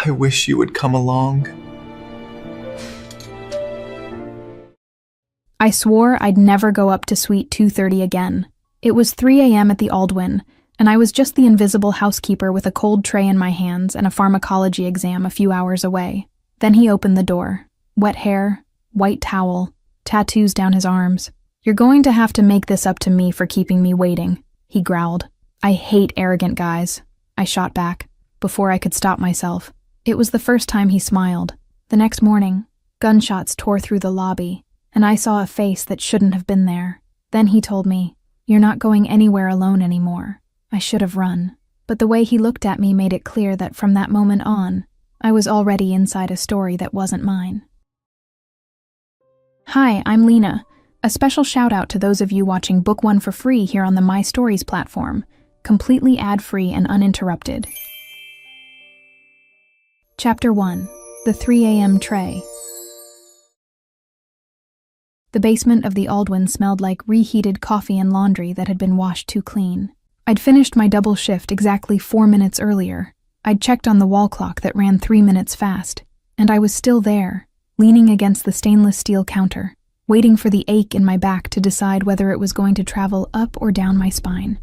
I wish you would come along. I swore I'd never go up to Suite 230 again. It was 3 a.m. at the Aldwyn, and I was just the invisible housekeeper with a cold tray in my hands and a pharmacology exam a few hours away. Then he opened the door. Wet hair, white towel, tattoos down his arms. "You're going to have to make this up to me for keeping me waiting," he growled. "I hate arrogant guys," I shot back, before I could stop myself. It was the first time he smiled. The next morning, gunshots tore through the lobby, and I saw a face that shouldn't have been there. Then he told me, "You're not going anywhere alone anymore." I should have run, but the way he looked at me made it clear that from that moment on, I was already inside a story that wasn't mine. Hi, I'm Lena. A special shout out to those of you watching Book 1 for free here on the My Stories platform, completely ad-free and uninterrupted. Chapter 1. The 3 a.m. Tray. The basement of the Aldwyn smelled like reheated coffee and laundry that had been washed too clean. I'd finished my double shift exactly 4 minutes earlier. I'd checked on the wall clock that ran 3 minutes fast, and I was still there, leaning against the stainless steel counter, waiting for the ache in my back to decide whether it was going to travel up or down my spine.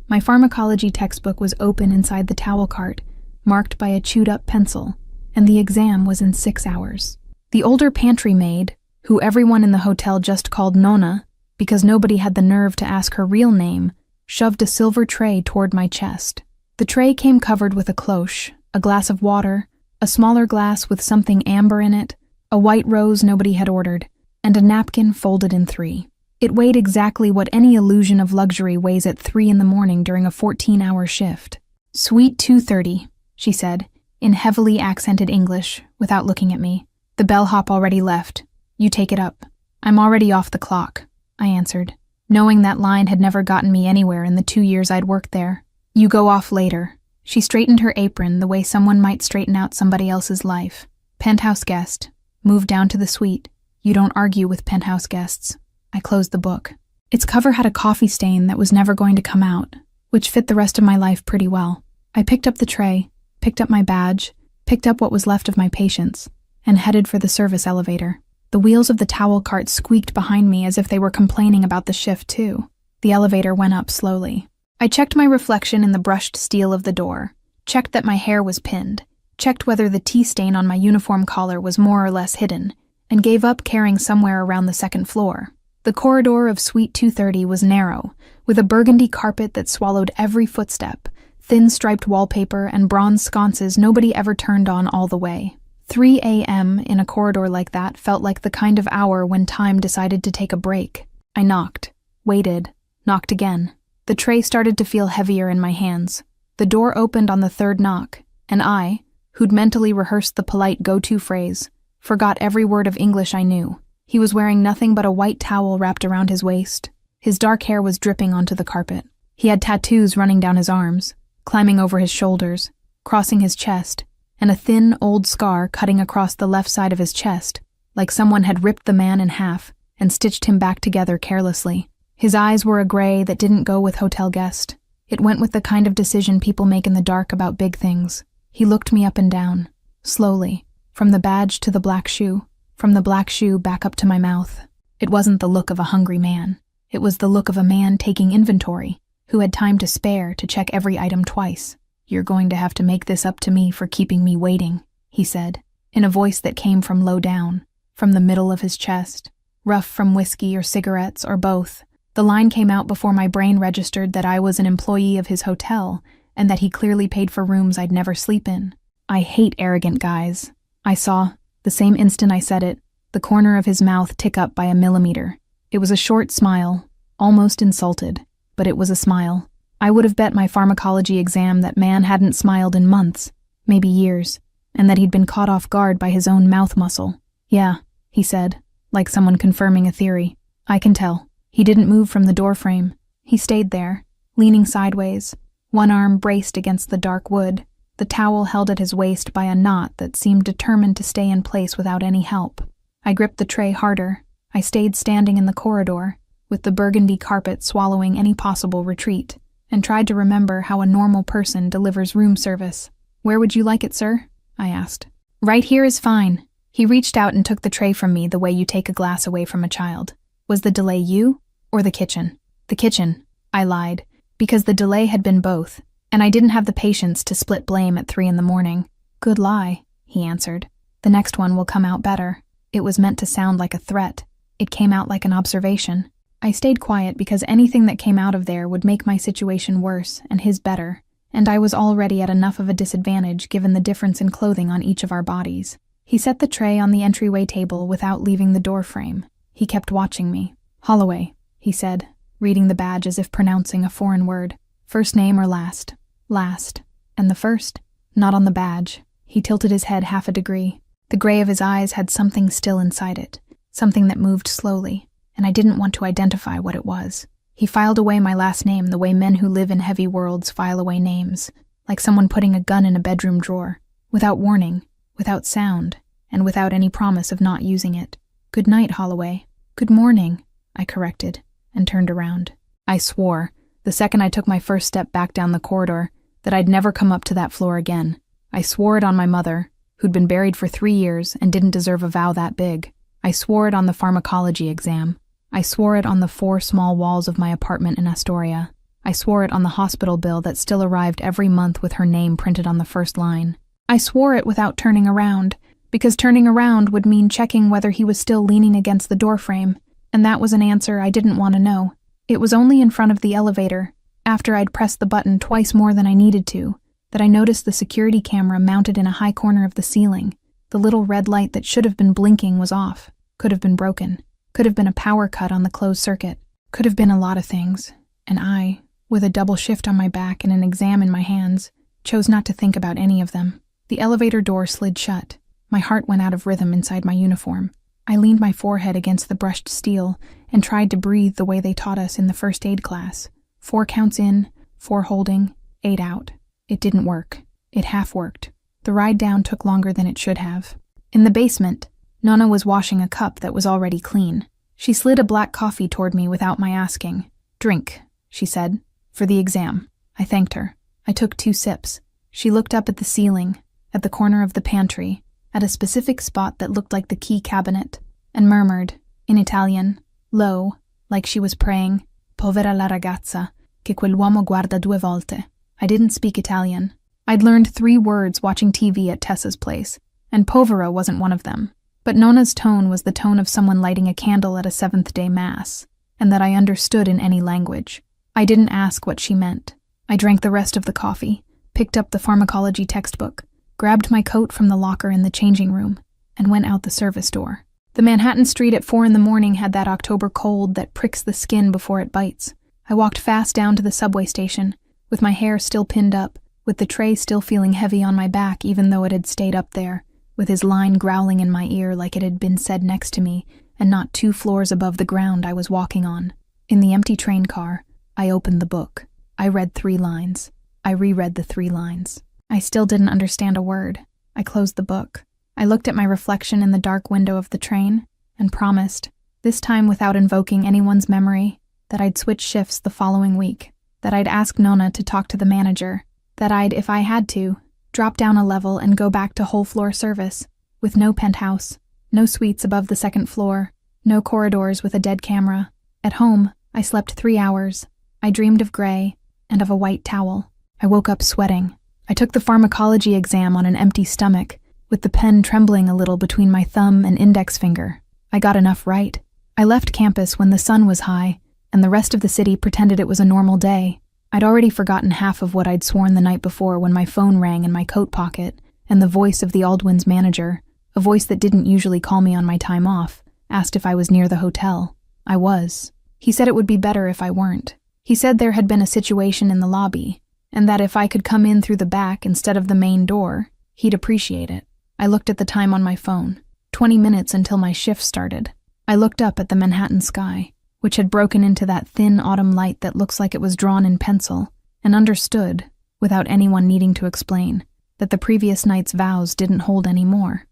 My pharmacology textbook was open inside the towel cart, marked by a chewed-up pencil, and the exam was in 6 hours. The older pantry maid, who everyone in the hotel just called Nona, because nobody had the nerve to ask her real name, shoved a silver tray toward my chest. The tray came covered with a cloche, a glass of water, a smaller glass with something amber in it, a white rose nobody had ordered, and a napkin folded in 3. It weighed exactly what any illusion of luxury weighs at 3 in the morning during a 14-hour shift. "Suite 230, she said, in heavily accented English, without looking at me. "The bellhop already left. You take it up." "I'm already off the clock," I answered, knowing that line had never gotten me anywhere in the 2 years I'd worked there. "You go off later." She straightened her apron the way someone might straighten out somebody else's life. "Penthouse guest. Move down to the suite. You don't argue with penthouse guests." I closed the book. Its cover had a coffee stain that was never going to come out, which fit the rest of my life pretty well. I picked up the tray, picked up my badge, picked up what was left of my patience, and headed for the service elevator. The wheels of the towel cart squeaked behind me as if they were complaining about the shift too. The elevator went up slowly. I checked my reflection in the brushed steel of the door, checked that my hair was pinned, checked whether the tea stain on my uniform collar was more or less hidden, and gave up caring somewhere around the second floor. The corridor of Suite 230 was narrow, with a burgundy carpet that swallowed every footstep, thin striped wallpaper, and bronze sconces nobody ever turned on all the way. 3 a.m. in a corridor like that felt like the kind of hour when time decided to take a break. I knocked, waited, knocked again. The tray started to feel heavier in my hands. The door opened on the third knock, and I, who'd mentally rehearsed the polite go-to phrase, forgot every word of English I knew. He was wearing nothing but a white towel wrapped around his waist. His dark hair was dripping onto the carpet. He had tattoos running down his arms, climbing over his shoulders, crossing his chest, and a thin, old scar cutting across the left side of his chest, like someone had ripped the man in half and stitched him back together carelessly. His eyes were a gray that didn't go with hotel guest. It went with the kind of decision people make in the dark about big things. He looked me up and down, slowly, from the badge to the black shoe, from the black shoe back up to my mouth. It wasn't the look of a hungry man. It was the look of a man taking inventory, who had time to spare to check every item twice. "You're going to have to make this up to me for keeping me waiting," he said, in a voice that came from low down, from the middle of his chest, rough from whiskey or cigarettes or both. The line came out before my brain registered that I was an employee of his hotel and that he clearly paid for rooms I'd never sleep in. I hate arrogant guys. I saw, the same instant I said it, the corner of his mouth tick up by a millimeter. It was a short smile, almost insulted, but it was a smile. I would have bet my pharmacology exam that man hadn't smiled in months, maybe years, and that he'd been caught off guard by his own mouth muscle. "Yeah," he said, like someone confirming a theory. "I can tell." He didn't move from the doorframe. He stayed there, leaning sideways, one arm braced against the dark wood, the towel held at his waist by a knot that seemed determined to stay in place without any help. I gripped the tray harder. I stayed standing in the corridor, with the burgundy carpet swallowing any possible retreat, and tried to remember how a normal person delivers room service. "Where would you like it, sir?" I asked. Right here is fine. He reached out and took the tray from me the way you take a glass away from a child. Was the delay you or the kitchen? The kitchen, I lied, because the delay had been both, and I didn't have the patience to split blame at 3 a.m. Good lie, he answered. The next one will come out better. It was meant to sound like a threat. It came out like an observation. I stayed quiet because anything that came out of there would make my situation worse and his better, and I was already at enough of a disadvantage given the difference in clothing on each of our bodies. He set the tray on the entryway table without leaving the door frame. He kept watching me. Holloway, he said, reading the badge as if pronouncing a foreign word. First name or last? Last. And the first? Not on the badge. He tilted his head half a degree. The gray of his eyes had something still inside it, something that moved slowly, and I didn't want to identify what it was. He filed away my last name the way men who live in heavy worlds file away names, like someone putting a gun in a bedroom drawer, without warning, without sound, and without any promise of not using it. Good night, Holloway. Good morning, I corrected, and turned around. I swore, the second I took my first step back down the corridor, that I'd never come up to that floor again. I swore it on my mother, who'd been buried for 3 years and didn't deserve a vow that big. I swore it on the pharmacology exam. I swore it on the 4 small walls of my apartment in Astoria. I swore it on the hospital bill that still arrived every month with her name printed on the first line. I swore it without turning around, because turning around would mean checking whether he was still leaning against the doorframe, and that was an answer I didn't want to know. It was only in front of the elevator, after I'd pressed the button twice more than I needed to, that I noticed the security camera mounted in a high corner of the ceiling. The little red light that should have been blinking was off, could have been broken, could have been a power cut on the closed circuit, could have been a lot of things, and I, with a double shift on my back and an exam in my hands, chose not to think about any of them. The elevator door slid shut. My heart went out of rhythm inside my uniform. I leaned my forehead against the brushed steel and tried to breathe the way they taught us in the first aid class. 4 counts in, 4 holding, 8 out. It didn't work. It half worked. The ride down took longer than it should have. In the basement, Nonna was washing a cup that was already clean. She slid a black coffee toward me without my asking. Drink, she said, for the exam. I thanked her. I took 2 sips. She looked up at the ceiling, at the corner of the pantry, at a specific spot that looked like the key cabinet, and murmured, in Italian, low, like she was praying, Povera la ragazza, che quell'uomo guarda 2 volte. I didn't speak Italian. I'd learned 3 words watching TV at Tessa's place, and povera wasn't one of them. But Nonna's tone was the tone of someone lighting a candle at a seventh-day mass, and that I understood in any language. I didn't ask what she meant. I drank the rest of the coffee, picked up the pharmacology textbook, grabbed my coat from the locker in the changing room, and went out the service door. The Manhattan street at 4 a.m. had that October cold that pricks the skin before it bites. I walked fast down to the subway station, with my hair still pinned up, with the tray still feeling heavy on my back even though it had stayed up there, with his line growling in my ear like it had been said next to me and not 2 floors above the ground I was walking on. In the empty train car, I opened the book. I read 3 lines. I reread the 3 lines. I still didn't understand a word. I closed the book. I looked at my reflection in the dark window of the train and promised, this time without invoking anyone's memory, that I'd switch shifts the following week, that I'd ask Nonna to talk to the manager, that I'd, if I had to, drop down a level and go back to whole-floor service, with no penthouse, no suites above the 2nd floor, no corridors with a dead camera. At home, I slept 3 hours. I dreamed of gray and of a white towel. I woke up sweating. I took the pharmacology exam on an empty stomach, with the pen trembling a little between my thumb and index finger. I got enough right. I left campus when the sun was high, and the rest of the city pretended it was a normal day. I'd already forgotten half of what I'd sworn the night before when my phone rang in my coat pocket, and the voice of the Aldwin's manager, a voice that didn't usually call me on my time off, asked if I was near the hotel. I was. He said it would be better if I weren't. He said there had been a situation in the lobby, and that if I could come in through the back instead of the main door, he'd appreciate it. I looked at the time on my phone. 20 minutes until my shift started. I looked up at the Manhattan sky, which had broken into that thin autumn light that looks like it was drawn in pencil, and understood, without anyone needing to explain, that the previous night's vows didn't hold any more.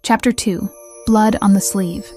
Chapter 2. Blood on the Sleeve.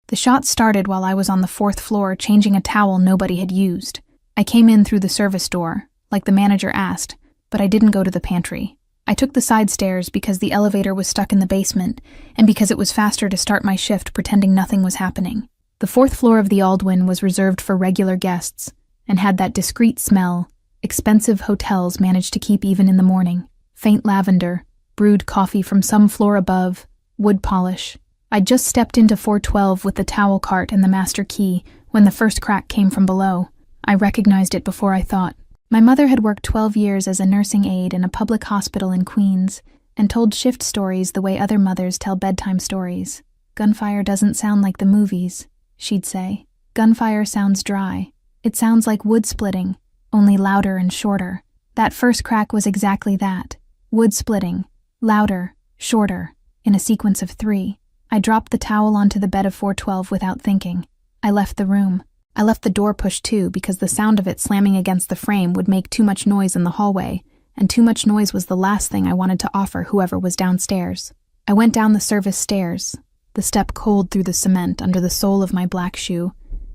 The shot started while I was on the 4th floor changing a towel nobody had used. I came in through the service door, like the manager asked, but I didn't go to the pantry. I took the side stairs because the elevator was stuck in the basement and because it was faster to start my shift pretending nothing was happening. The 4th floor of the Aldwyn was reserved for regular guests and had that discreet smell expensive hotels manage to keep even in the morning. Faint lavender, brewed coffee from some floor above, wood polish. I'd just stepped into 412 with the towel cart and the master key when the first crack came from below. I recognized it before I thought. My mother had worked 12 years as a nursing aide in a public hospital in Queens and told shift stories the way other mothers tell bedtime stories. "Gunfire doesn't sound like the movies," she'd say. "Gunfire sounds dry. It sounds like wood splitting, only louder and shorter." That first crack was exactly that. Wood splitting. Louder, shorter, in a sequence of 3. I dropped the towel onto the bed of 412 without thinking. I left the room. I left the door pushed too because the sound of it slamming against the frame would make too much noise in the hallway, and too much noise was the last thing I wanted to offer whoever was downstairs. I went down the service stairs, the step cold through the cement under the sole of my black shoe,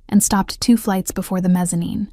and stopped 2 flights before the mezzanine.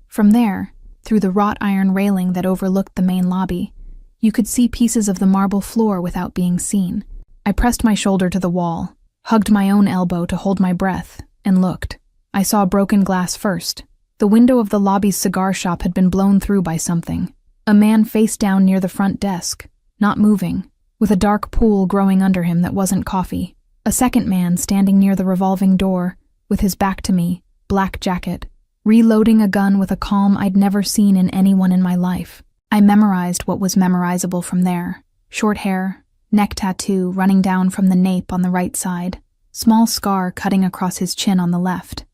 From there, through the wrought iron railing that overlooked the main lobby, you could see pieces of the marble floor without being seen. I pressed my shoulder to the wall, hugged my own elbow to hold my breath, and looked. I saw broken glass first. The window of the lobby's cigar shop had been blown through by something. A man face down near the front desk, not moving, with a dark pool growing under him that wasn't coffee. A second man standing near the revolving door, with his back to me, black jacket, reloading a gun with a calm I'd never seen in anyone in my life. I memorized what was memorizable from there. Short hair, neck tattoo running down from the nape on the right side, small scar cutting across his chin on the left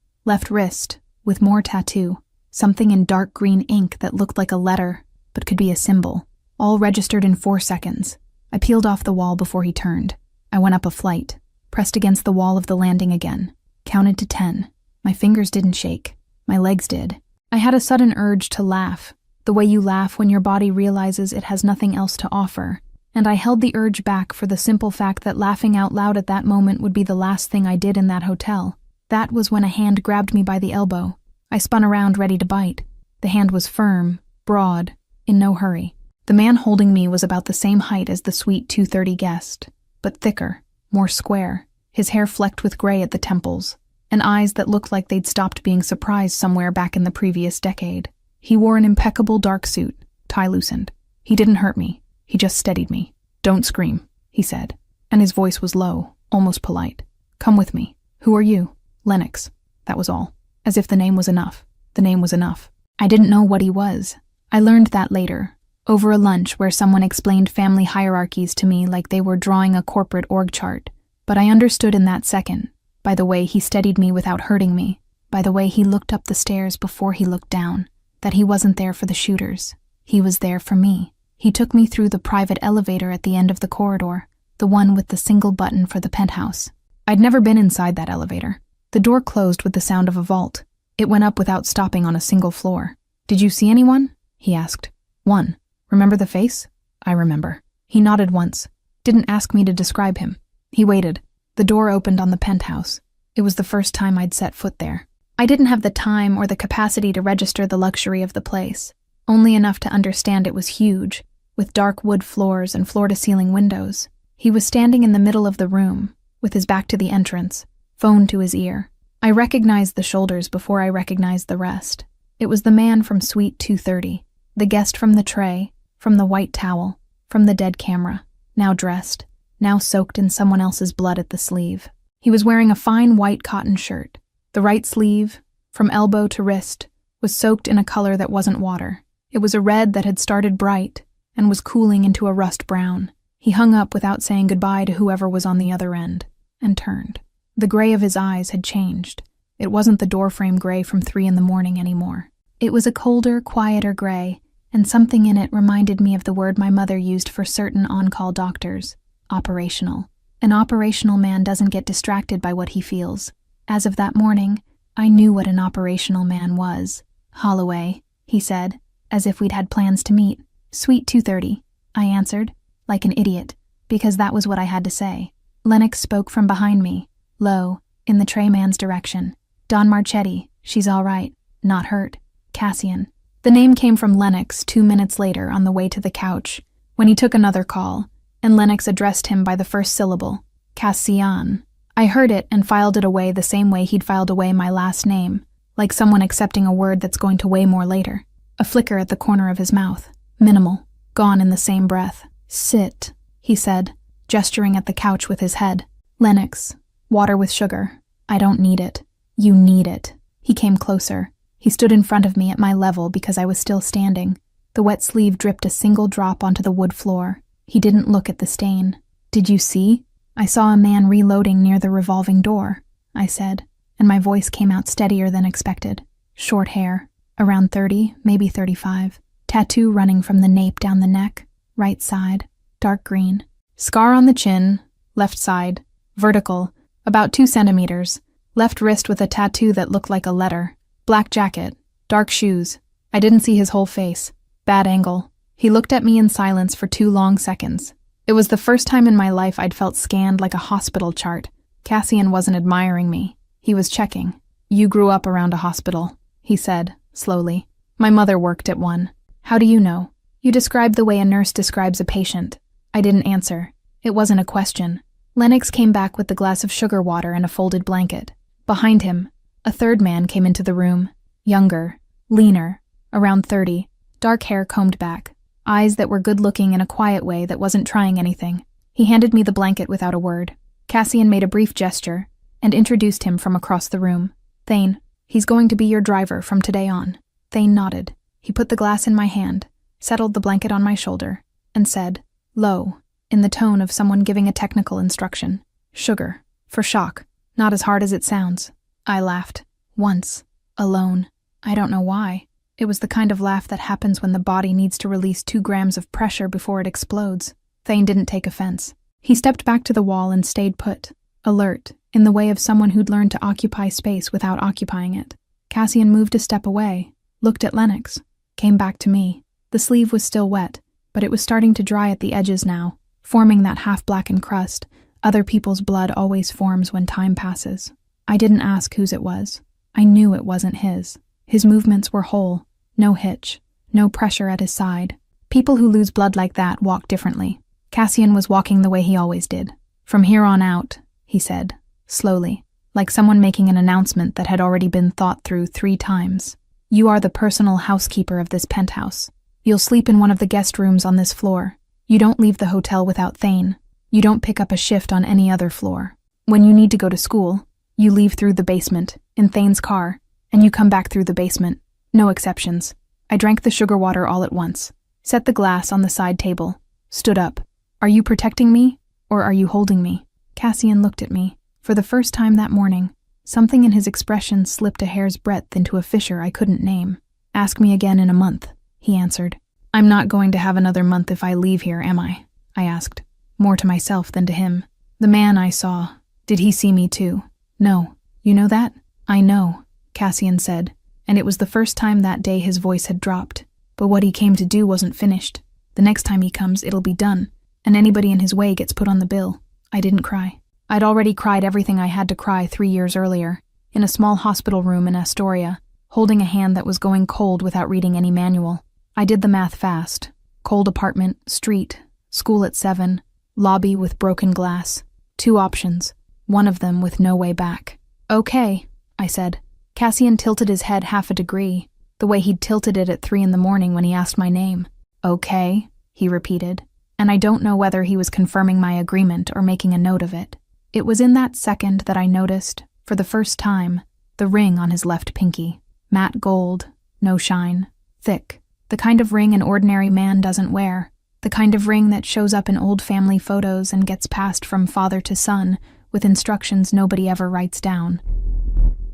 wrist, with more tattoo, something in dark green ink that looked like a letter, but could be a symbol, all registered in 4 seconds. I peeled off the wall before he turned. I went up a flight, pressed against the wall of the landing again, counted to 10. My fingers didn't shake. My legs did. I had a sudden urge to laugh, the way you laugh when your body realizes it has nothing else to offer, and I held the urge back for the simple fact that laughing out loud at that moment would be the last thing I did in that hotel. That was when a hand grabbed me by the elbow. I spun around ready to bite. The hand was firm, broad, in no hurry. The man holding me was about the same height as the suite 230 guest, but thicker, more square, his hair flecked with gray at the temples, and eyes that looked like they'd stopped being surprised somewhere back in the previous decade. He wore an impeccable dark suit, tie loosened. He didn't hurt me. He just steadied me. "Don't scream," he said, and his voice was low, almost polite. "Come with me." "Who are you?" "Lennox." That was all. As if the name was enough. The name was enough. I didn't know what he was. I learned that later, over a lunch where someone explained family hierarchies to me like they were drawing a corporate org chart. But I understood in that second, by the way he steadied me without hurting me, by the way he looked up the stairs before he looked down, that he wasn't there for the shooters. He was there for me. He took me through the private elevator at the end of the corridor, the one with the single button for the penthouse. I'd never been inside that elevator. The door closed with the sound of a vault. It went up without stopping on a single floor. "Did you see anyone?" he asked. "One. Remember the face?" "I remember." He nodded once. Didn't ask me to describe him. He waited. The door opened on the penthouse. It was the first time I'd set foot there. I didn't have the time or the capacity to register the luxury of the place, only enough to understand it was huge, with dark wood floors and floor-to-ceiling windows. He was standing in the middle of the room, with his back to the entrance, phone to his ear. I recognized the shoulders before I recognized the rest. It was the man from Suite 230, the guest from the tray, from the white towel, from the dead camera, now dressed, now soaked in someone else's blood at the sleeve. He was wearing a fine white cotton shirt. The right sleeve, from elbow to wrist, was soaked in a color that wasn't water. It was a red that had started bright and was cooling into a rust brown. He hung up without saying goodbye to whoever was on the other end, and turned. The gray of his eyes had changed. It wasn't the doorframe gray from 3 in the morning anymore. It was a colder, quieter gray, and something in it reminded me of the word my mother used for certain on-call doctors: operational. An operational man doesn't get distracted by what he feels. As of that morning, I knew what an operational man was. "Holloway," he said, as if we'd had plans to meet. "Suite 230, I answered, like an idiot, because that was what I had to say. Lennox spoke from behind me, low, in the tray man's direction. "Don Marchetti, she's all right, not hurt. Cassian." The name came from Lennox 2 minutes later on the way to the couch, when he took another call, and Lennox addressed him by the first syllable, Cassian. I heard it and filed it away the same way he'd filed away my last name, like someone accepting a word that's going to weigh more later. A flicker at the corner of his mouth, minimal, gone in the same breath. Sit, he said, gesturing at the couch with his head. Lennox, water with sugar. I don't need it. You need it. He came closer. He stood in front of me at my level because I was still standing. The wet sleeve dripped a single drop onto the wood floor. He didn't look at the stain. Did you see? I saw a man reloading near the revolving door, I said, and my voice came out steadier than expected. Short hair, around 30, maybe 35. Tattoo running from the nape down the neck, right side, dark green. Scar on the chin, left side, vertical, about 2 centimeters. Left wrist with a tattoo that looked like a letter. Black jacket, dark shoes. I didn't see his whole face. Bad angle. He looked at me in silence for 2 long seconds. It was the first time in my life I'd felt scanned like a hospital chart. Cassian wasn't admiring me. He was checking. You grew up around a hospital, he said, slowly. My mother worked at one. How do you know? You described the way a nurse describes a patient. I didn't answer. It wasn't a question. Lennox came back with the glass of sugar water and a folded blanket. Behind him, a third man came into the room. Younger, leaner, around 30, dark hair combed back, eyes that were good-looking in a quiet way that wasn't trying anything. He handed me the blanket without a word. Cassian made a brief gesture and introduced him from across the room. Thane, he's going to be your driver from today on. Thane nodded. He put the glass in my hand, settled the blanket on my shoulder, and said, low, in the tone of someone giving a technical instruction. Sugar, for shock, not as hard as it sounds. I laughed. Once. Alone. I don't know why. It was the kind of laugh that happens when the body needs to release 2 grams of pressure before it explodes. Thane didn't take offense. He stepped back to the wall and stayed put, alert, in the way of someone who'd learned to occupy space without occupying it. Cassian moved a step away, looked at Lennox, came back to me. The sleeve was still wet, but it was starting to dry at the edges now, forming that half-blackened crust other people's blood always forms when time passes. I didn't ask whose it was. I knew it wasn't his. His movements were whole, no hitch, no pressure at his side. People who lose blood like that walk differently. Cassian was walking the way he always did. From here on out, he said, slowly, like someone making an announcement that had already been thought through 3 times. You are the personal housekeeper of this penthouse. You'll sleep in one of the guest rooms on this floor. You don't leave the hotel without Thane. You don't pick up a shift on any other floor. When you need to go to school, you leave through the basement, in Thane's car, and you come back through the basement. No exceptions. I drank the sugar water all at once, set the glass on the side table, stood up. Are you protecting me, or are you holding me? Cassian looked at me. For the first time that morning, something in his expression slipped a hair's breadth into a fissure I couldn't name. Ask me again in a month, he answered. I'm not going to have another month if I leave here, am I? I asked, more to myself than to him. The man I saw, did he see me too? No. You know that? I know, Cassian said, and it was the first time that day his voice had dropped. But what he came to do wasn't finished. The next time he comes, it'll be done, and anybody in his way gets put on the bill. I didn't cry. I'd already cried everything I had to cry 3 years earlier, in a small hospital room in Astoria, holding a hand that was going cold without reading any manual. I did the math fast. Cold apartment, street, school at 7, lobby with broken glass. 2 options, one of them with no way back. Okay, I said. Cassian tilted his head half a degree, the way he'd tilted it at 3 in the morning when he asked my name. Okay, he repeated, and I don't know whether he was confirming my agreement or making a note of it. It was in that second that I noticed, for the first time, the ring on his left pinky. Matte gold, no shine, thick. The kind of ring an ordinary man doesn't wear. The kind of ring that shows up in old family photos and gets passed from father to son with instructions nobody ever writes down.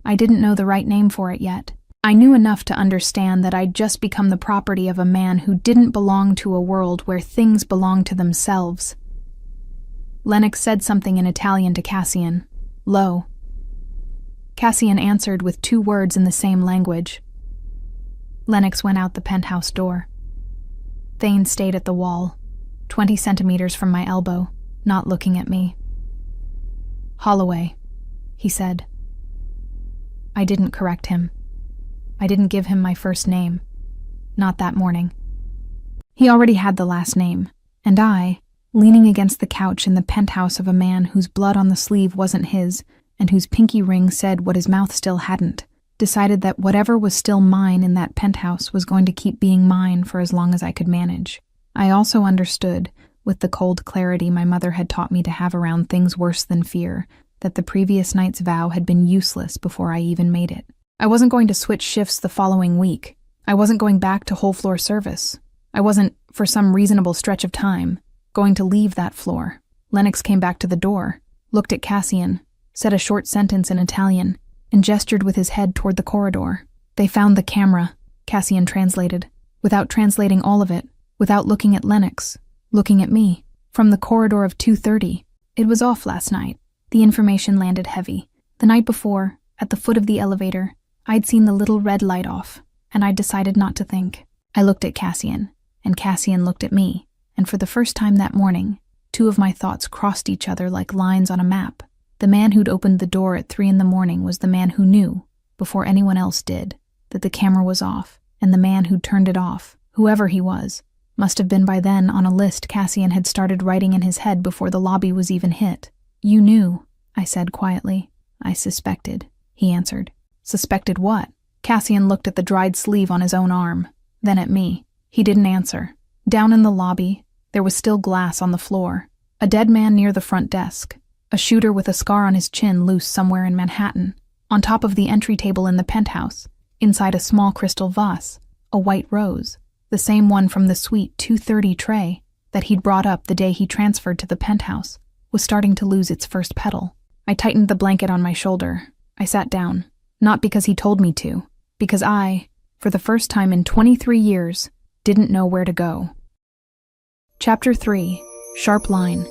I didn't know the right name for it yet. I knew enough to understand that I'd just become the property of a man who didn't belong to a world where things belong to themselves. Lennox said something in Italian to Cassian. Low. Cassian answered with 2 words in the same language. Lennox went out the penthouse door. Thane stayed at the wall, 20 centimeters from my elbow, not looking at me. Holloway, he said. I didn't correct him. I didn't give him my first name. not that morning. He already had the last name, and I, leaning against the couch in the penthouse of a man whose blood on the sleeve wasn't his and whose pinky ring said what his mouth still hadn't, decided that whatever was still mine in that penthouse was going to keep being mine for as long as I could manage. I also understood, with the cold clarity my mother had taught me to have around things worse than fear, that the previous night's vow had been useless before I even made it. I wasn't going to switch shifts the following week. I wasn't going back to whole floor service. I wasn't, for some reasonable stretch of time, going to leave that floor. Lennox came back to the door, looked at Cassian, said a short sentence in Italian, and gestured with his head toward the corridor. They found the camera, Cassian translated, without translating all of it, without looking at Lennox, looking at me, from the corridor of 230. It was off last night. The information landed heavy. The night before, at the foot of the elevator, I'd seen the little red light off, and I'd decided not to think. I looked at Cassian, and Cassian looked at me, and for the first time that morning, two of my thoughts crossed each other like lines on a map. The man who'd opened the door at 3 a.m. was the man who knew, before anyone else did, that the camera was off, and the man who'd turned it off, whoever he was, must have been by then on a list Cassian had started writing in his head before the lobby was even hit. "You knew," I said quietly. "I suspected," he answered. "Suspected what?" Cassian looked at the dried sleeve on his own arm, then at me. He didn't answer. Down in the lobby, there was still glass on the floor, a dead man near the front desk, a shooter with a scar on his chin loose somewhere in Manhattan, on top of the entry table in the penthouse, inside a small crystal vase, a white rose, the same one from the sweet 230 tray that he'd brought up the day he transferred to the penthouse, was starting to lose its first petal. I tightened the blanket on my shoulder. I sat down, not because he told me to, because I, for the first time in 23 years, didn't know where to go. Chapter 3. Sharp Line.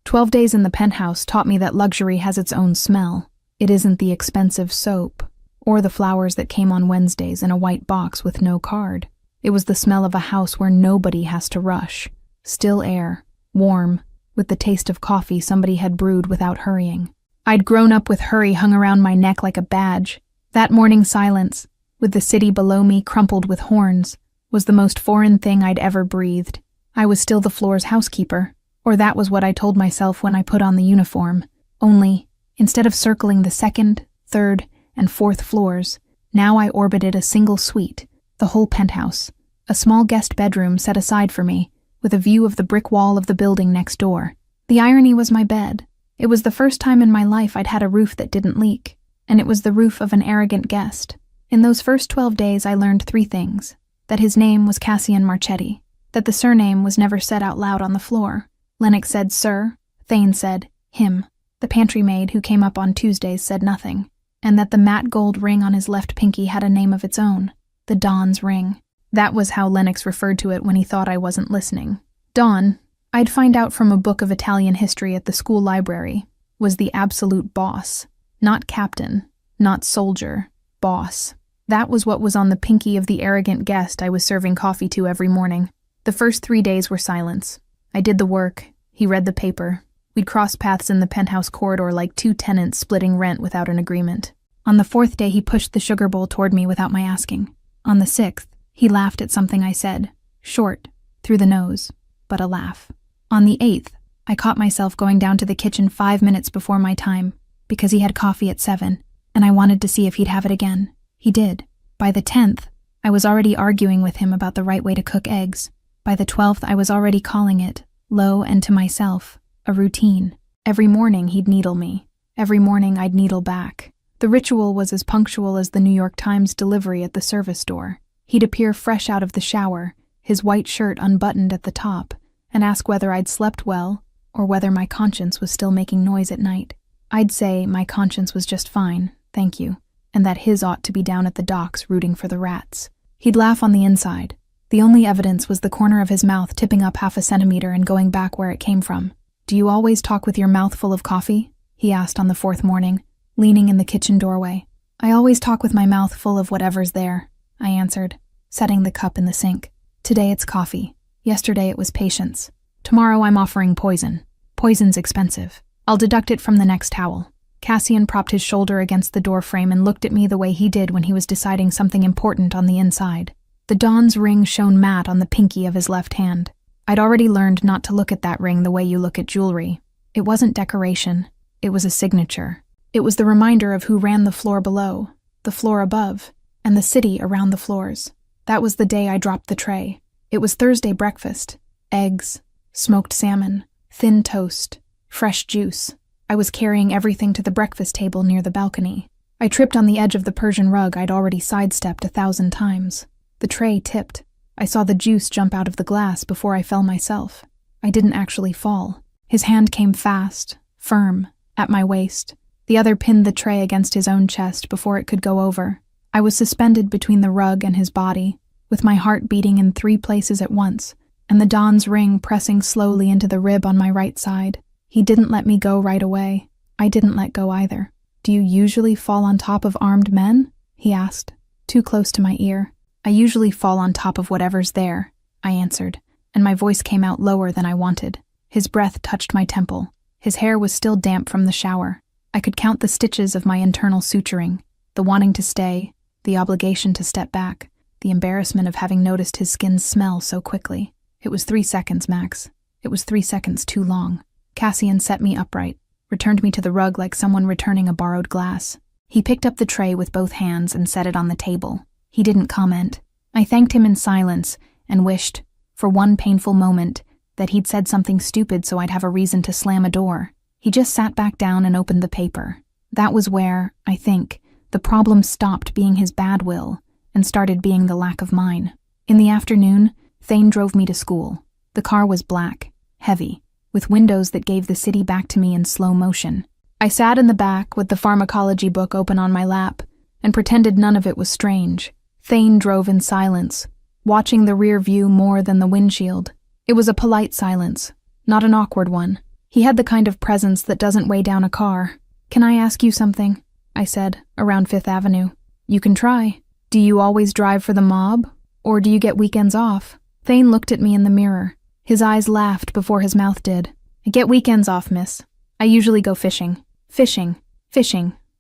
12 days in the penthouse taught me that luxury has its own smell. It isn't the expensive soap, or the flowers that came on Wednesdays in a white box with no card. It was the smell of a house where nobody has to rush. Still air, warm, with the taste of coffee somebody had brewed without hurrying. I'd grown up with hurry hung around my neck like a badge. That morning silence, with the city below me crumpled with horns, was the most foreign thing I'd ever breathed. I was still the floor's housekeeper, or that was what I told myself when I put on the uniform. Only, instead of circling the 2nd, 3rd, and 4th floors, now I orbited a single suite, the whole penthouse, a small guest bedroom set aside for me, with a view of the brick wall of the building next door. The irony was my bed. It was the first time in my life I'd had a roof that didn't leak, and it was the roof of an arrogant guest. In those first 12 days I learned 3 things: that his name was Cassian Marchetti, that the surname was never said out loud on the floor. Lennox said sir, Thane said him, the pantry maid who came up on Tuesdays said nothing, and that the matte gold ring on his left pinky had a name of its own, the Don's ring. That was how Lennox referred to it when he thought I wasn't listening. Don, I'd find out from a book of Italian history at the school library, was the absolute boss. Not captain, not soldier, boss. That was what was on the pinky of the arrogant guest I was serving coffee to every morning. The first 3 days were silence. I did the work, he read the paper. We'd cross paths in the penthouse corridor like 2 tenants splitting rent without an agreement. On the 4th day he pushed the sugar bowl toward me without my asking. On the 6th, he laughed at something I said, short, through the nose, but a laugh. On the 8th, I caught myself going down to the kitchen 5 minutes before my time, because he had coffee at 7, and I wanted to see if he'd have it again. He did. By the 10th, I was already arguing with him about the right way to cook eggs. By the 12th, I was already calling it, low and to myself, a routine. Every morning he'd needle me. Every morning I'd needle back. The ritual was as punctual as the New York Times delivery at the service door. He'd appear fresh out of the shower, his white shirt unbuttoned at the top, and ask whether I'd slept well, or whether my conscience was still making noise at night. I'd say my conscience was just fine, thank you, and that his ought to be down at the docks rooting for the rats. He'd laugh on the inside. The only evidence was the corner of his mouth tipping up 0.5 centimeter and going back where it came from. "Do you always talk with your mouth full of coffee?" he asked on the 4th morning, leaning in the kitchen doorway. "I always talk with my mouth full of whatever's there," I answered, setting the cup in the sink. "Today it's coffee. Yesterday it was patience. Tomorrow I'm offering poison. Poison's expensive. I'll deduct it from the next towel." Cassian propped his shoulder against the doorframe and looked at me the way he did when he was deciding something important on the inside. The Dawn's ring shone matte on the pinky of his left hand. I'd already learned not to look at that ring the way you look at jewelry. It wasn't decoration. It was a signature. It was the reminder of who ran the floor below, the floor above, and the city around the floors. That was the day I dropped the tray. It was Thursday breakfast. Eggs, smoked salmon, thin toast, fresh juice. I was carrying everything to the breakfast table near the balcony. I tripped on the edge of the Persian rug I'd already sidestepped 1,000 times. The tray tipped. I saw the juice jump out of the glass before I fell myself. I didn't actually fall. His hand came fast, firm, at my waist. The other pinned the tray against his own chest before it could go over. I was suspended between the rug and his body, with my heart beating in 3 places at once, and the Dawn's ring pressing slowly into the rib on my right side. He didn't let me go right away. I didn't let go either. "Do you usually fall on top of armed men?" he asked, too close to my ear. "I usually fall on top of whatever's there," I answered, and my voice came out lower than I wanted. His breath touched my temple. His hair was still damp from the shower. I could count the stitches of my internal suturing, the wanting to stay, the obligation to step back, the embarrassment of having noticed his skin smell so quickly. It was 3 seconds, Max. It was 3 seconds too long. Cassian set me upright, returned me to the rug like someone returning a borrowed glass. He picked up the tray with both hands and set it on the table. He didn't comment. I thanked him in silence and wished, for one painful moment, that he'd said something stupid so I'd have a reason to slam a door. He just sat back down and opened the paper. That was where, I think, the problem stopped being his bad will and started being the lack of mine. In the afternoon, Thane drove me to school. The car was black, heavy, with windows that gave the city back to me in slow motion. I sat in the back with the pharmacology book open on my lap and pretended none of it was strange. Thane drove in silence, watching the rear view more than the windshield. It was a polite silence, not an awkward one. He had the kind of presence that doesn't weigh down a car. "Can I ask you something?" I said, around 5th Avenue. "You can try. Do you always drive for the mob, or do you get weekends off?" Thane looked at me in the mirror. His eyes laughed before his mouth did. "I get weekends off, miss. I usually go fishing." Fishing.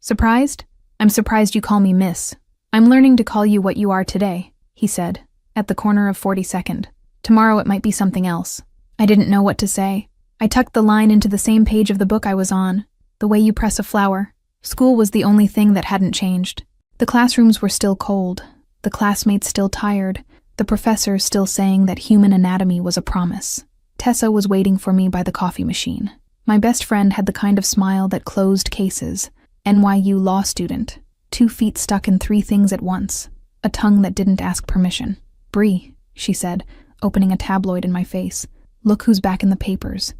Surprised? "I'm surprised you call me miss. I'm learning to call you what you are today," he said, at the corner of 42nd. "Tomorrow it might be something else." I didn't know what to say. I tucked the line into the same page of the book I was on, the way you press a flower. School was the only thing that hadn't changed. The classrooms were still cold, the classmates still tired, the professors still saying that human anatomy was a promise. Tessa was waiting for me by the coffee machine. My best friend had the kind of smile that closed cases. NYU law student, 2 feet stuck in 3 things at once, a tongue that didn't ask permission. "Bree," she said, opening a tabloid in my face. "Look who's back in the papers.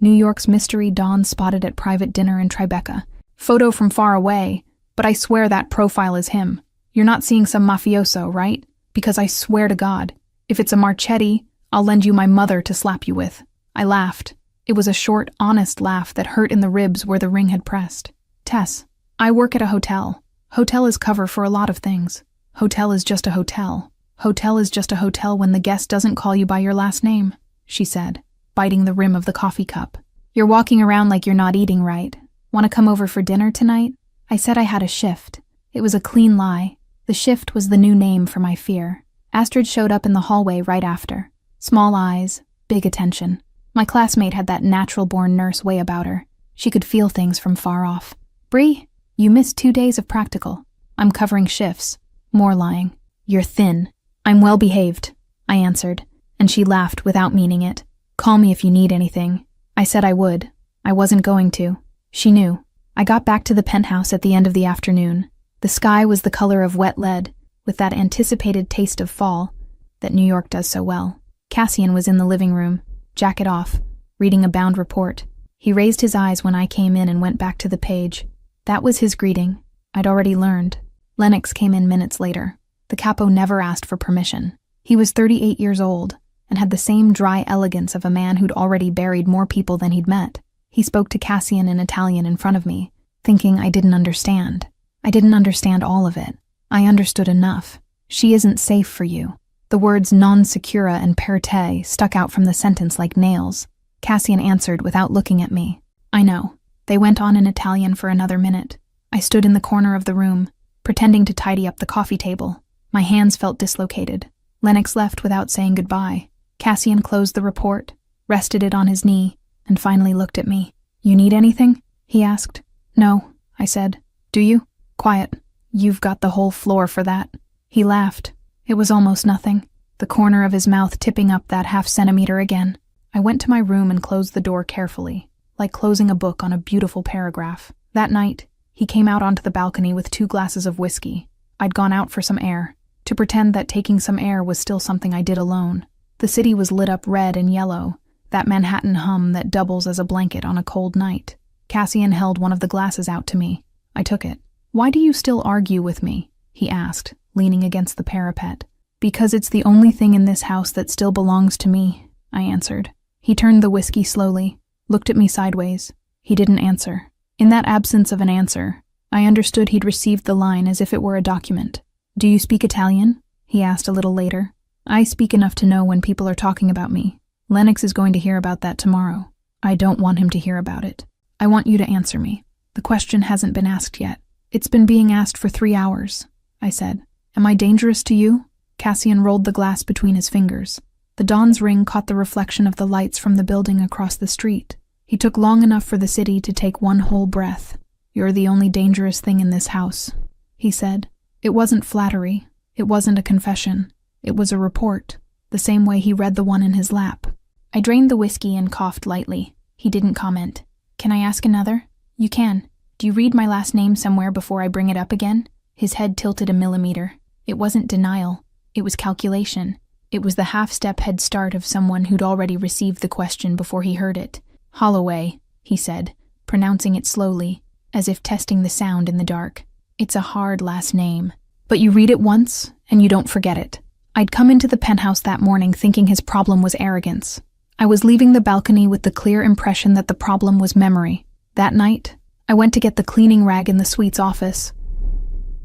New York's mystery Dawn spotted at private dinner in Tribeca. Photo from far away, but I swear that profile is him. You're not seeing some mafioso, right? Because I swear to God, if it's a Marchetti, I'll lend you my mother to slap you with." I laughed. It was a short, honest laugh that hurt in the ribs where the ring had pressed. "Tess, I work at a hotel. Hotel is cover for a lot of things. Hotel is just a hotel. Hotel is just a hotel when the guest doesn't call you by your last name," she said, biting the rim of the coffee cup. "You're walking around like you're not eating right. Want to come over for dinner tonight?" I said I had a shift. It was a clean lie. The shift was the new name for my fear. Astrid showed up in the hallway right after. Small eyes, big attention. My classmate had that natural-born nurse way about her. She could feel things from far off. "Bree, you missed 2 days of practical. I'm covering shifts." More lying. "You're thin." "I'm well-behaved," I answered, and she laughed without meaning it. "Call me if you need anything." I said I would. I wasn't going to. She knew. I got back to the penthouse at the end of the afternoon. The sky was the color of wet lead, with that anticipated taste of fall that New York does so well. Cassian was in the living room, jacket off, reading a bound report. He raised his eyes when I came in and went back to the page. That was his greeting. I'd already learned. Lennox came in minutes later. The capo never asked for permission. He was 38 years old and had the same dry elegance of a man who'd already buried more people than he'd met. He spoke to Cassian in Italian in front of me, thinking I didn't understand. I didn't understand all of it. I understood enough. "She isn't safe for you." The words non secura and per te stuck out from the sentence like nails. Cassian answered without looking at me. "I know. They went on in Italian for another minute. I stood in the corner of the room, pretending to tidy up the coffee table. My hands felt dislocated. Lennox left without saying goodbye. Cassian closed the report, rested it on his knee, and finally looked at me. "You need anything?" he asked. "No," I said. "Do you?" "Quiet. You've got the whole floor for that." He laughed. It was almost nothing, the corner of his mouth tipping up that half-centimeter again. I went to my room and closed the door carefully, like closing a book on a beautiful paragraph. That night, he came out onto the balcony with 2 glasses of whiskey. I'd gone out for some air, to pretend that taking some air was still something I did alone. The city was lit up red and yellow, that Manhattan hum that doubles as a blanket on a cold night. Cassian held one of the glasses out to me. I took it. "Why do you still argue with me?" he asked, leaning against the parapet. "Because it's the only thing in this house that still belongs to me," I answered. He turned the whiskey slowly, looked at me sideways. He didn't answer. In that absence of an answer, I understood he'd received the line as if it were a document. "Do you speak Italian?" he asked a little later. "I speak enough to know when people are talking about me. Lennox is going to hear about that tomorrow. I don't want him to hear about it. I want you to answer me. The question hasn't been asked yet. It's been being asked for 3 hours, I said. Am I dangerous to you? Cassian rolled the glass between his fingers. The dawn's ring caught the reflection of the lights from the building across the street. He took long enough for the city to take one whole breath. You're the only dangerous thing in this house, he said. It wasn't flattery. It wasn't a confession. It was a report, the same way he read the one in his lap. I drained the whiskey and coughed lightly. He didn't comment. Can I ask another? You can. Do you read my last name somewhere before I bring it up again? His head tilted a millimeter. It wasn't denial. It was calculation. It was the half-step head start of someone who'd already received the question before he heard it. Holloway, he said, pronouncing it slowly, as if testing the sound in the dark. It's a hard last name. But you read it once, and you don't forget it. I'd come into the penthouse that morning thinking his problem was arrogance. I was leaving the balcony with the clear impression that the problem was memory. That night, I went to get the cleaning rag in the suite's office.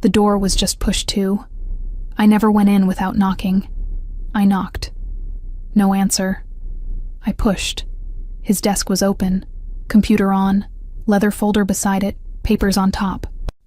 The door was just pushed to. I never went in without knocking. I knocked. No answer. I pushed. His desk was open, computer on, leather folder beside it, papers on top,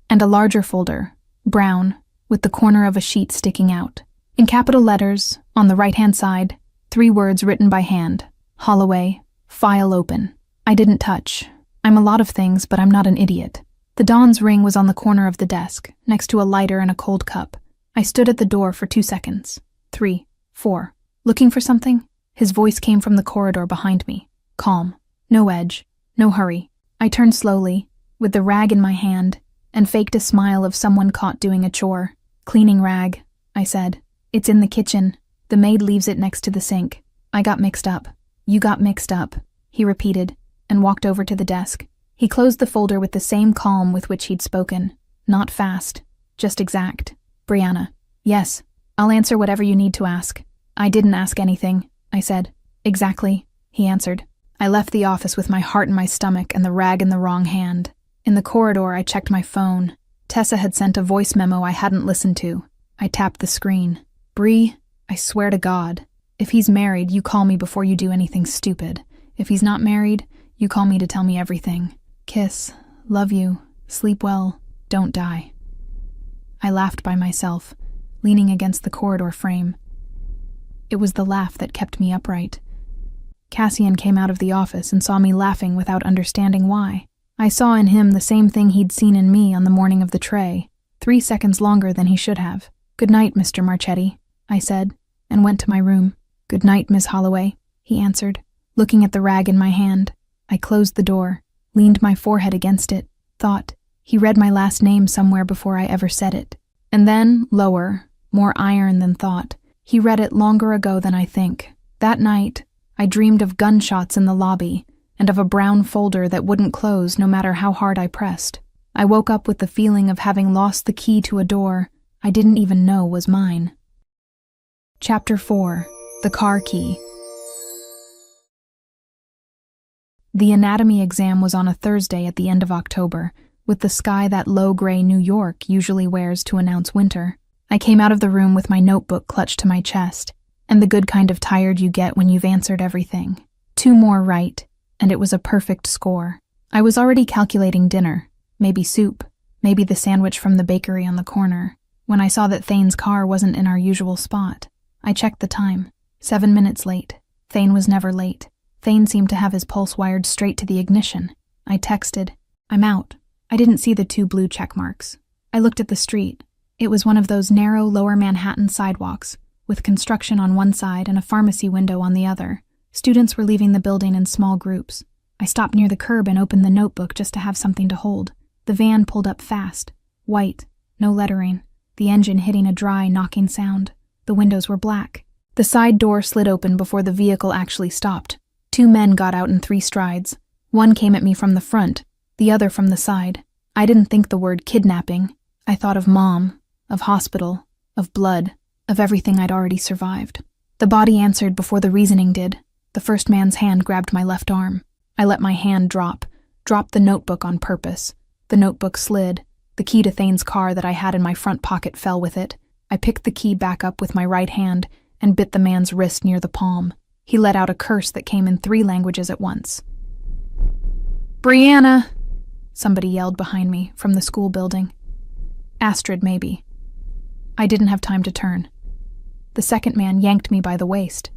and a larger folder, brown, with the corner of a sheet sticking out. In capital letters, on the right-hand side, 3 words written by hand. Holloway, file open. I didn't touch. I'm a lot of things, but I'm not an idiot. The dawn's ring was on the corner of the desk, next to a lighter and a cold cup. I stood at the door for 2 seconds. 3, 4. Looking for something? His voice came from the corridor behind me. Calm. No edge. No hurry. I turned slowly, with the rag in my hand, and faked a smile of someone caught doing a chore. Cleaning rag, I said. It's in the kitchen. The maid leaves it next to the sink. I got mixed up. You got mixed up, he repeated, and walked over to the desk. He closed the folder with the same calm with which he'd spoken. Not fast, just exact. Brianna. Yes, I'll answer whatever you need to ask. I didn't ask anything, I said. Exactly, he answered. I left the office with my heart in my stomach and the rag in the wrong hand. In the corridor, I checked my phone. Tessa had sent a voice memo I hadn't listened to. I tapped the screen. Bree, I swear to God, if he's married, you call me before you do anything stupid. If he's not married, you call me to tell me everything. Kiss, love you, sleep well, don't die. I laughed by myself, leaning against the corridor frame. It was the laugh that kept me upright. Cassian came out of the office and saw me laughing without understanding why. I saw in him the same thing he'd seen in me on the morning of the tray, 3 seconds longer than he should have. Good night, Mr. Marchetti, I said, and went to my room. Good night, Miss Holloway, he answered, looking at the rag in my hand. I closed the door, leaned my forehead against it, thought, he read my last name somewhere before I ever said it. And then, lower, more iron than thought, he read it longer ago than I think. That night, I dreamed of gunshots in the lobby, and of a brown folder that wouldn't close no matter how hard I pressed. I woke up with the feeling of having lost the key to a door I didn't even know was mine. Chapter 4. The Car Key. The anatomy exam was on a Thursday at the end of October, with the sky that low-gray New York usually wears to announce winter. I came out of the room with my notebook clutched to my chest, and the good kind of tired you get when you've answered everything. 2 more right, and it was a perfect score. I was already calculating dinner, maybe soup, maybe the sandwich from the bakery on the corner, when I saw that Thane's car wasn't in our usual spot. I checked the time. 7 minutes late. Thane was never late. Thane seemed to have his pulse wired straight to the ignition. I texted, "I'm out." I didn't see the 2 blue check marks. I looked at the street. It was one of those narrow lower Manhattan sidewalks, with construction on one side and a pharmacy window on the other. Students were leaving the building in small groups. I stopped near the curb and opened the notebook just to have something to hold. The van pulled up fast. White, no lettering, the engine hitting a dry, knocking sound. The windows were black. The side door slid open before the vehicle actually stopped. 2 men got out in 3 strides. One came at me from the front, the other from the side. I didn't think the word kidnapping. I thought of Mom, of hospital, of blood, of everything I'd already survived. The body answered before the reasoning did. The first man's hand grabbed my left arm. I let my hand dropped the notebook on purpose. The notebook slid. The key to Thane's car that I had in my front pocket fell with it. I picked the key back up with my right hand and bit the man's wrist near the palm. He let out a curse that came in 3 languages at once. "Brianna!" somebody yelled behind me from the school building. Astrid, maybe. I didn't have time to turn. The second man yanked me by the waist.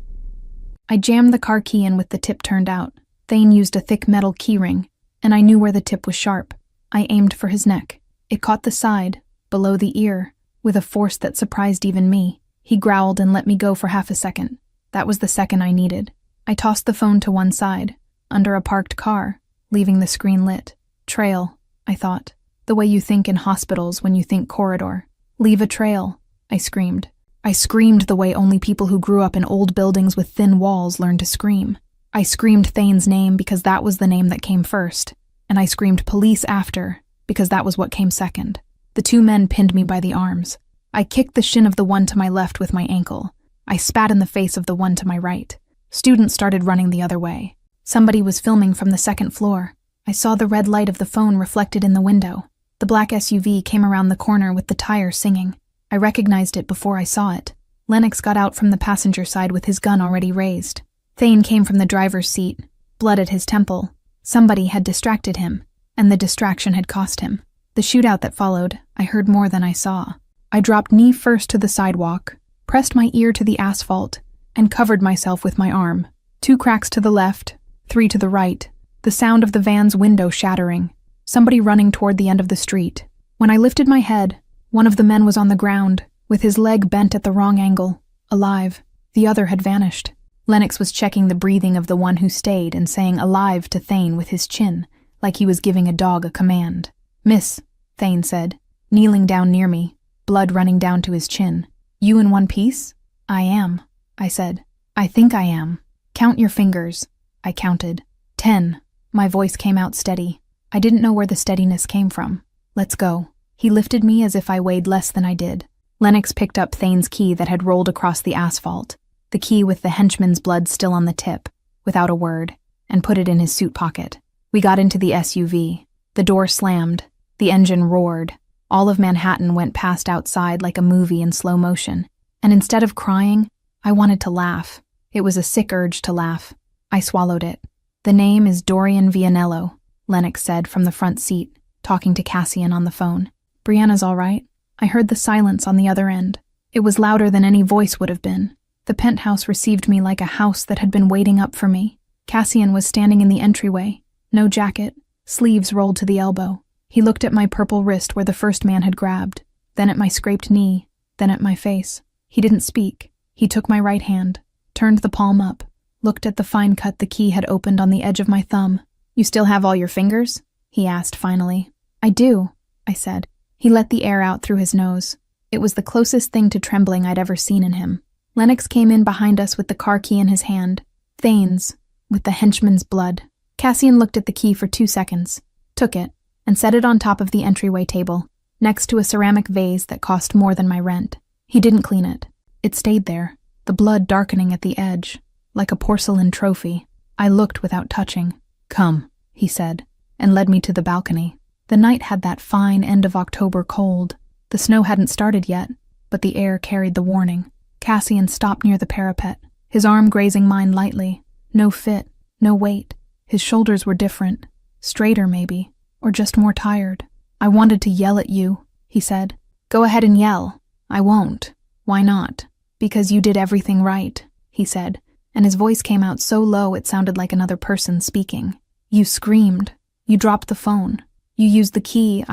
I jammed the car key in with the tip turned out. Thane used a thick metal key ring, and I knew where the tip was sharp. I aimed for his neck. It caught the side, below the ear, with a force that surprised even me. He growled and let me go for half a second. That was the second I needed. I tossed the phone to one side, under a parked car, leaving the screen lit. Trail, I thought. The way you think in hospitals when you think corridor. Leave a trail, I screamed. I screamed the way only people who grew up in old buildings with thin walls learn to scream. I screamed Thane's name because that was the name that came first, and I screamed police after because that was what came second. The 2 men pinned me by the arms. I kicked the shin of the one to my left with my ankle. I spat in the face of the one to my right. Students started running the other way. Somebody was filming from the 2nd floor. I saw the red light of the phone reflected in the window. The black SUV came around the corner with the tire singing. I recognized it before I saw it. Lennox got out from the passenger side with his gun already raised. Thane came from the driver's seat, blood at his temple. Somebody had distracted him, and the distraction had cost him. The shootout that followed, I heard more than I saw. I dropped knee first to the sidewalk, pressed my ear to the asphalt, and covered myself with my arm. 2 cracks to the left, 3 to the right, the sound of the van's window shattering, somebody running toward the end of the street. When I lifted my head, one of the men was on the ground, with his leg bent at the wrong angle, alive. The other had vanished. Lennox was checking the breathing of the one who stayed and saying "alive" to Thane with his chin, like he was giving a dog a command. "Miss," Thane said, kneeling down near me, blood running down to his chin. "You in one piece?" "I am," I said. "I think I am." "Count your fingers." I counted. 10. My voice came out steady. I didn't know where the steadiness came from. "Let's go." He lifted me as if I weighed less than I did. Lennox picked up Thane's key that had rolled across the asphalt, the key with the henchman's blood still on the tip, without a word, and put it in his suit pocket. We got into the SUV. The door slammed. The engine roared. All of Manhattan went past outside like a movie in slow motion. And instead of crying, I wanted to laugh. It was a sick urge to laugh. I swallowed it. "The name is Dorian Vianello," Lennox said from the front seat, talking to Cassian on the phone. "Brianna's all right." I heard the silence on the other end. It was louder than any voice would have been. The penthouse received me like a house that had been waiting up for me. Cassian was standing in the entryway. No jacket, sleeves rolled to the elbow. He looked at my purple wrist where the first man had grabbed, then at my scraped knee, then at my face. He didn't speak. He took my right hand, turned the palm up, looked at the fine cut the key had opened on the edge of my thumb. "You still have all your fingers?" he asked finally. "I do," I said. He let the air out through his nose. It was the closest thing to trembling I'd ever seen in him. Lennox came in behind us with the car key in his hand. Thane's, with the henchman's blood. Cassian looked at the key for 2 seconds, took it, and set it on top of the entryway table, next to a ceramic vase that cost more than my rent. He didn't clean it. It stayed there, the blood darkening at the edge, like a porcelain trophy. I looked without touching. "Come," he said, and led me to the balcony. The night had that fine end-of-October cold. The snow hadn't started yet, but the air carried the warning. Cassian stopped near the parapet, his arm grazing mine lightly. No fit, no weight. His shoulders were different, Straighter, maybe. Or just more tired. I wanted to yell at you, he said. Go ahead and yell. I won't. Why not? Because you did everything right, he said, and his voice came out so low it sounded like another person speaking. You screamed. You dropped the phone. You used the key.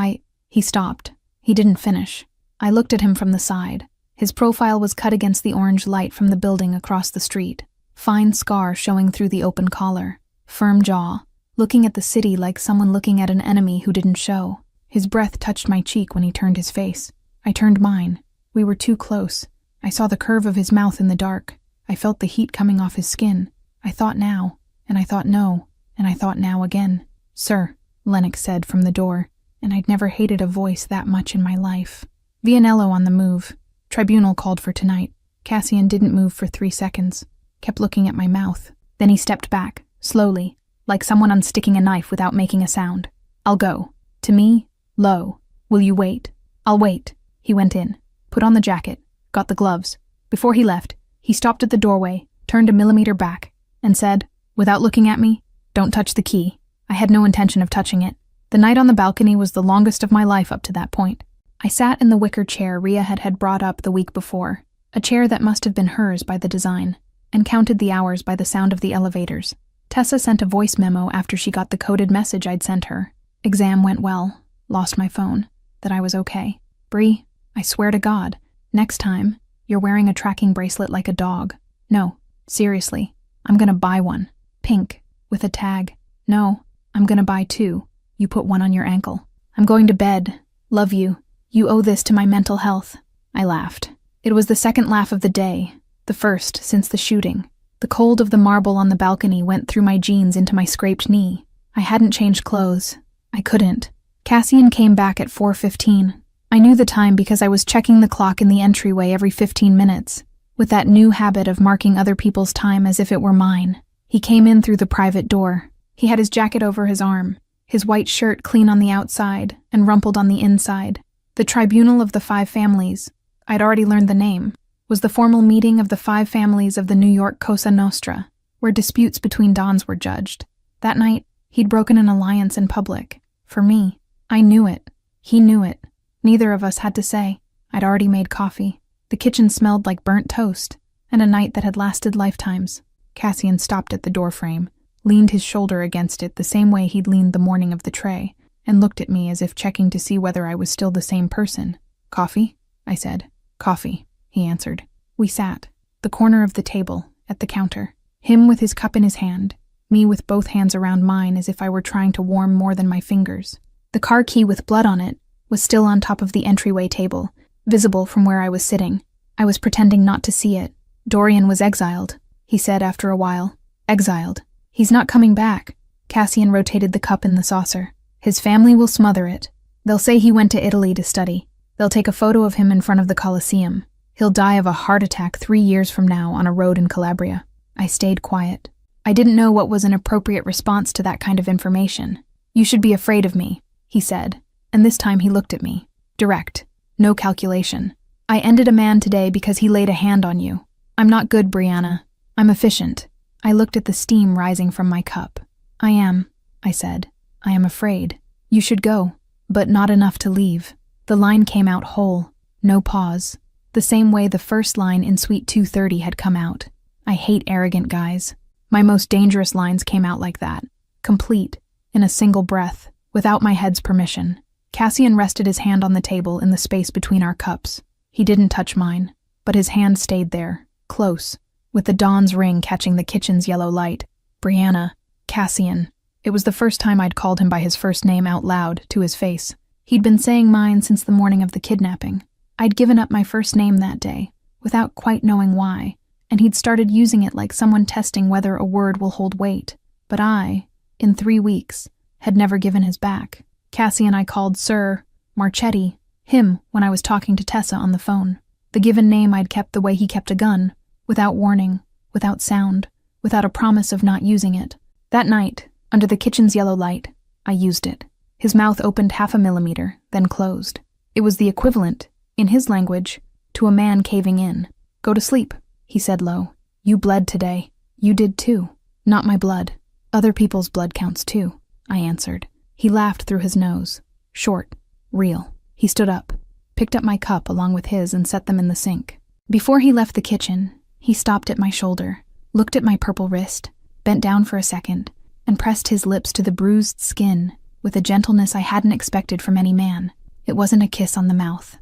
He stopped. He didn't finish. I looked at him from the side. His profile was cut against the orange light from the building across the street. Fine scar showing through the open collar. Firm jaw. Looking at the city like someone looking at an enemy who didn't show. His breath touched my cheek when he turned his face. I turned mine. We were too close. I saw the curve of his mouth in the dark. I felt the heat coming off his skin. I thought now, and I thought no, and I thought now again. Sir, Lennox said from the door, and I'd never hated a voice that much in my life. Vianello on the move. Tribunal called for tonight. Cassian didn't move for 3 seconds. Kept looking at my mouth. Then he stepped back, slowly, like someone unsticking a knife without making a sound. I'll go. To me, low. Will you wait? I'll wait. He went in. Put on the jacket. Got the gloves. Before he left, he stopped at the doorway, turned a millimeter back, and said, without looking at me, don't touch the key. I had no intention of touching it. The night on the balcony was the longest of my life up to that point. I sat in the wicker chair Rhea had brought up the week before, a chair that must have been hers by the design, and counted the hours by the sound of the elevators. Tessa sent a voice memo after she got the coded message I'd sent her. Exam went well. Lost my phone. That I was okay. Bree, I swear to God, next time, you're wearing a tracking bracelet like a dog. No, seriously, I'm gonna buy one. Pink, with a tag. No, I'm gonna buy 2. You put one on your ankle. I'm going to bed. Love you. You owe this to my mental health. I laughed. It was the second laugh of the day, the first since the shooting. The cold of the marble on the balcony went through my jeans into my scraped knee. I hadn't changed clothes. I couldn't. Cassian came back at 4:15. I knew the time because I was checking the clock in the entryway every 15 minutes, with that new habit of marking other people's time as if it were mine. He came in through the private door. He had his jacket over his arm, his white shirt clean on the outside and rumpled on the inside. The Tribunal of the 5 Families, I'd already learned the name, was the formal meeting of the 5 families of the New York Cosa Nostra, where disputes between dons were judged. That night, he'd broken an alliance in public. For me, I knew it. He knew it. Neither of us had to say. I'd already made coffee. The kitchen smelled like burnt toast, and a night that had lasted lifetimes. Cassian stopped at the doorframe, leaned his shoulder against it the same way he'd leaned the morning of the tray, and looked at me as if checking to see whether I was still the same person. Coffee? I said. Coffee, he answered. We sat, the corner of the table, at the counter, him with his cup in his hand, me with both hands around mine as if I were trying to warm more than my fingers. The car key with blood on it was still on top of the entryway table, visible from where I was sitting. I was pretending not to see it. Dorian was exiled, he said after a while. Exiled. He's not coming back. Cassian rotated the cup in the saucer. His family will smother it. They'll say he went to Italy to study. They'll take a photo of him in front of the Colosseum. He'll die of a heart attack 3 years from now on a road in Calabria. I stayed quiet. I didn't know what was an appropriate response to that kind of information. You should be afraid of me, he said, and this time he looked at me. Direct. No calculation. I ended a man today because he laid a hand on you. I'm not good, Brianna. I'm efficient. I looked at the steam rising from my cup. I am, I said. I am afraid. You should go, but not enough to leave. The line came out whole. No pause. The same way the first line in Suite 230 had come out. I hate arrogant guys. My most dangerous lines came out like that. Complete, in a single breath, without my head's permission. Cassian rested his hand on the table in the space between our cups. He didn't touch mine, but his hand stayed there, close, with the dawn's ring catching the kitchen's yellow light. Brianna, Cassian. It was the first time I'd called him by his first name out loud, to his face. He'd been saying mine since the morning of the kidnapping. I'd given up my first name that day, without quite knowing why, and he'd started using it like someone testing whether a word will hold weight. But I, in 3 weeks, had never given his back. Cassian I called Sir Marchetti, him when I was talking to Tessa on the phone. The given name I'd kept the way he kept a gun, without warning, without sound, without a promise of not using it. That night, under the kitchen's yellow light, I used it. His mouth opened 0.5 millimeter, then closed. It was the equivalent, in his language, to a man caving in. Go to sleep, he said low. You bled today. You did too. Not my blood. Other people's blood counts too. I answered. He laughed through his nose. Short. Real. He stood up, picked up my cup along with his and set them in the sink. Before he left the kitchen, he stopped at my shoulder, looked at my purple wrist, bent down for a second, and pressed his lips to the bruised skin with a gentleness I hadn't expected from any man. It wasn't a kiss on the mouth.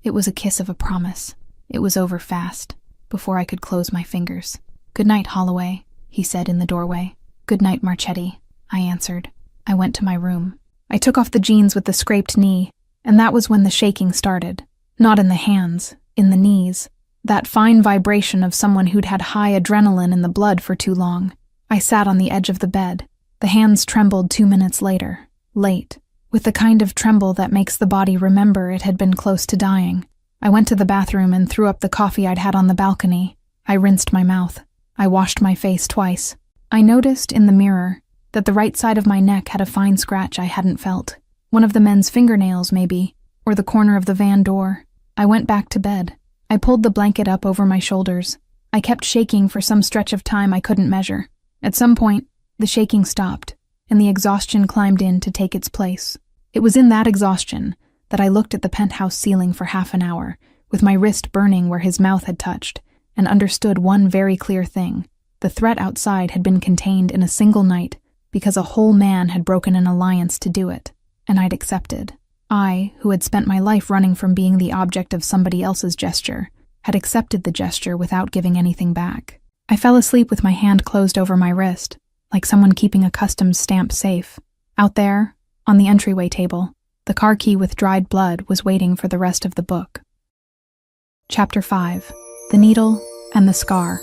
It was a kiss of a promise. It was over fast, before I could close my fingers. "Good night, Holloway," he said in the doorway. "Good night, Marchetti," I answered. I went to my room. I took off the jeans with the scraped knee, and that was when the shaking started. Not in the hands, in the knees. That fine vibration of someone who'd had high adrenaline in the blood for too long. I sat on the edge of the bed. The hands trembled 2 minutes later, late, with the kind of tremble that makes the body remember it had been close to dying. I went to the bathroom and threw up the coffee I'd had on the balcony. I rinsed my mouth. I washed my face twice. I noticed in the mirror that the right side of my neck had a fine scratch I hadn't felt. One of the men's fingernails, maybe, or the corner of the van door. I went back to bed. I pulled the blanket up over my shoulders. I kept shaking for some stretch of time I couldn't measure. At some point, the shaking stopped, and the exhaustion climbed in to take its place. It was in that exhaustion that I looked at the penthouse ceiling for half an hour, with my wrist burning where his mouth had touched, and understood one very clear thing. The threat outside had been contained in a single night because a whole man had broken an alliance to do it, and I'd accepted. I, who had spent my life running from being the object of somebody else's gesture, had accepted the gesture without giving anything back. I fell asleep with my hand closed over my wrist, like someone keeping a customs stamp safe. Out there, on the entryway table, the car key with dried blood was waiting for the rest of the book. Chapter 5. The Needle and the Scar.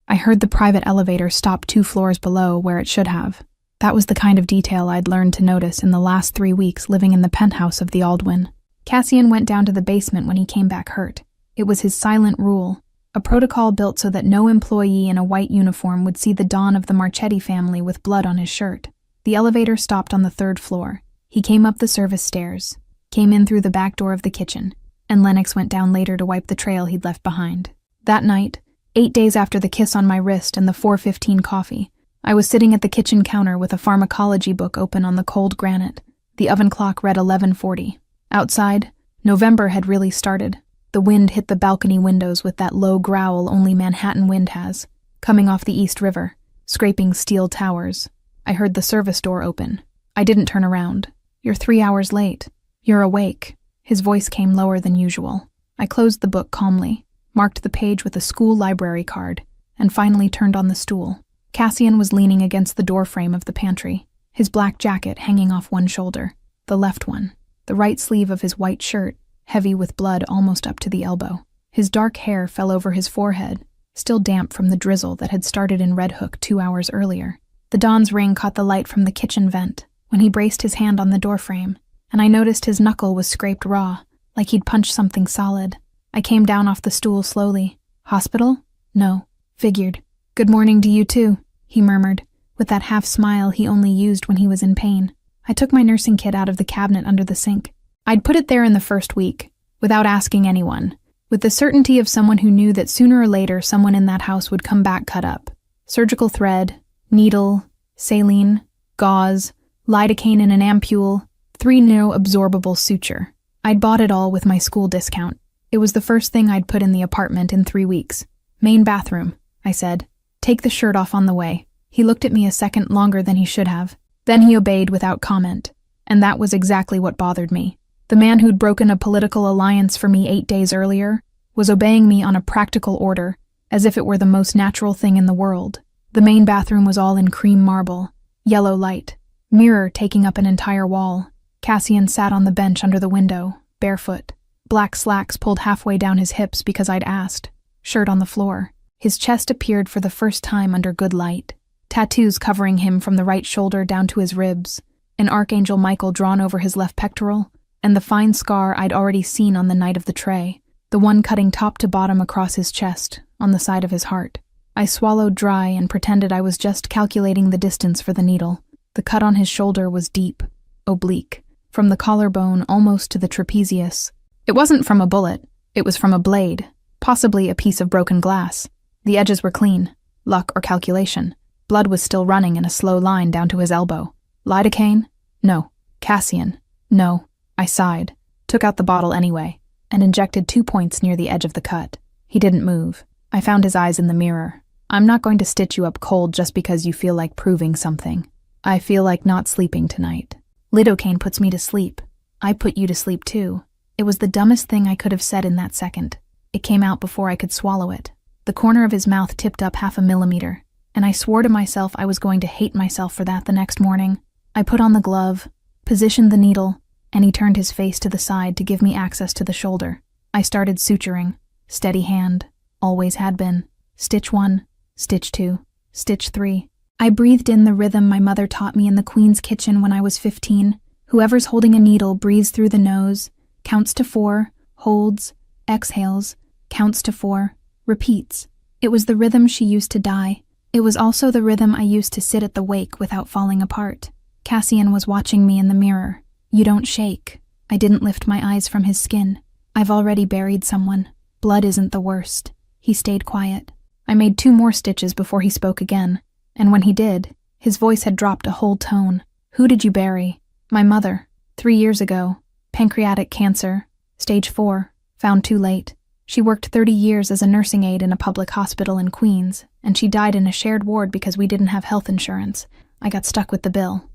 I heard the private elevator stop 2 floors below where it should have. That was the kind of detail I'd learned to notice in the last 3 weeks living in the penthouse of the Aldwyn. Cassian went down to the basement when he came back hurt. It was his silent rule, a protocol built so that no employee in a white uniform would see the dawn of the Marchetti family with blood on his shirt. The elevator stopped on the 3rd floor. He came up the service stairs, came in through the back door of the kitchen, and Lennox went down later to wipe the trail he'd left behind. That night, 8 days after the kiss on my wrist and the 4:15 coffee, I was sitting at the kitchen counter with a pharmacology book open on the cold granite. The oven clock read 11:40. Outside, November had really started. The wind hit the balcony windows with that low growl only Manhattan wind has, coming off the East River, scraping steel towers. I heard the service door open. I didn't turn around. "You're 3 hours late. You're awake." His voice came lower than usual. I closed the book calmly, marked the page with a school library card, and finally turned on the stool. Cassian was leaning against the doorframe of the pantry, his black jacket hanging off one shoulder, the left one, the right sleeve of his white shirt, heavy with blood almost up to the elbow. His dark hair fell over his forehead, still damp from the drizzle that had started in Red Hook 2 hours earlier. The dawn's ring caught the light from the kitchen vent when he braced his hand on the doorframe, and I noticed his knuckle was scraped raw, like he'd punched something solid. I came down off the stool slowly. "Hospital? No. Figured. Good morning to you too," he murmured, with that half smile he only used when he was in pain. I took my nursing kit out of the cabinet under the sink. I'd put it there in the first week, without asking anyone, with the certainty of someone who knew that sooner or later someone in that house would come back cut up. Surgical thread, needle, saline, gauze, lidocaine in an ampule, 3 no-absorbable suture. I'd bought it all with my school discount. It was the first thing I'd put in the apartment in 3 weeks. "Main bathroom," I said. "Take the shirt off on the way." He looked at me a second longer than he should have. Then he obeyed without comment, and that was exactly what bothered me. The man who'd broken a political alliance for me 8 days earlier was obeying me on a practical order, as if it were the most natural thing in the world. The main bathroom was all in cream marble, yellow light, mirror taking up an entire wall. Cassian sat on the bench under the window, barefoot, black slacks pulled halfway down his hips because I'd asked, shirt on the floor. His chest appeared for the first time under good light, tattoos covering him from the right shoulder down to his ribs, an Archangel Michael drawn over his left pectoral, and the fine scar I'd already seen on the night of the tray, the one cutting top to bottom across his chest, on the side of his heart. I swallowed dry and pretended I was just calculating the distance for the needle. The cut on his shoulder was deep, oblique, from the collarbone almost to the trapezius. It wasn't from a bullet, it was from a blade, possibly a piece of broken glass. The edges were clean, luck or calculation. Blood was still running in a slow line down to his elbow. Lidocaine? No. Cassian? No. I sighed, took out the bottle anyway, and injected 2 points near the edge of the cut. He didn't move. I found his eyes in the mirror. I'm not going to stitch you up cold just because you feel like proving something. I feel like not sleeping tonight. Lidocaine puts me to sleep. I put you to sleep too. It was the dumbest thing I could have said in that second. It came out before I could swallow it. The corner of his mouth tipped up 0.5 millimeter, and I swore to myself I was going to hate myself for that the next morning. I put on the glove, positioned the needle, and he turned his face to the side to give me access to the shoulder. I started suturing. Steady hand. Always had been. Stitch 1, stitch 2, stitch 3. I breathed in the rhythm my mother taught me in the Queen's kitchen when I was 15. Whoever's holding a needle breathes through the nose, counts to 4, holds, exhales, counts to 4, repeats. It was the rhythm she used to die. It was also the rhythm I used to sit at the wake without falling apart. Cassian was watching me in the mirror. You don't shake. I didn't lift my eyes from his skin. I've already buried someone. Blood isn't the worst. He stayed quiet. I made 2 more stitches before he spoke again, and when he did, his voice had dropped a whole tone. Who did you bury? My mother. 3 years ago. Pancreatic cancer. Stage 4. Found too late. She worked 30 years as a nursing aide in a public hospital in Queens, and she died in a shared ward because we didn't have health insurance. I got stuck with the bill.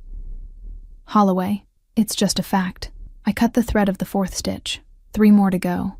Holloway. It's just a fact. I cut the thread of the 4th stitch. 3 more to go.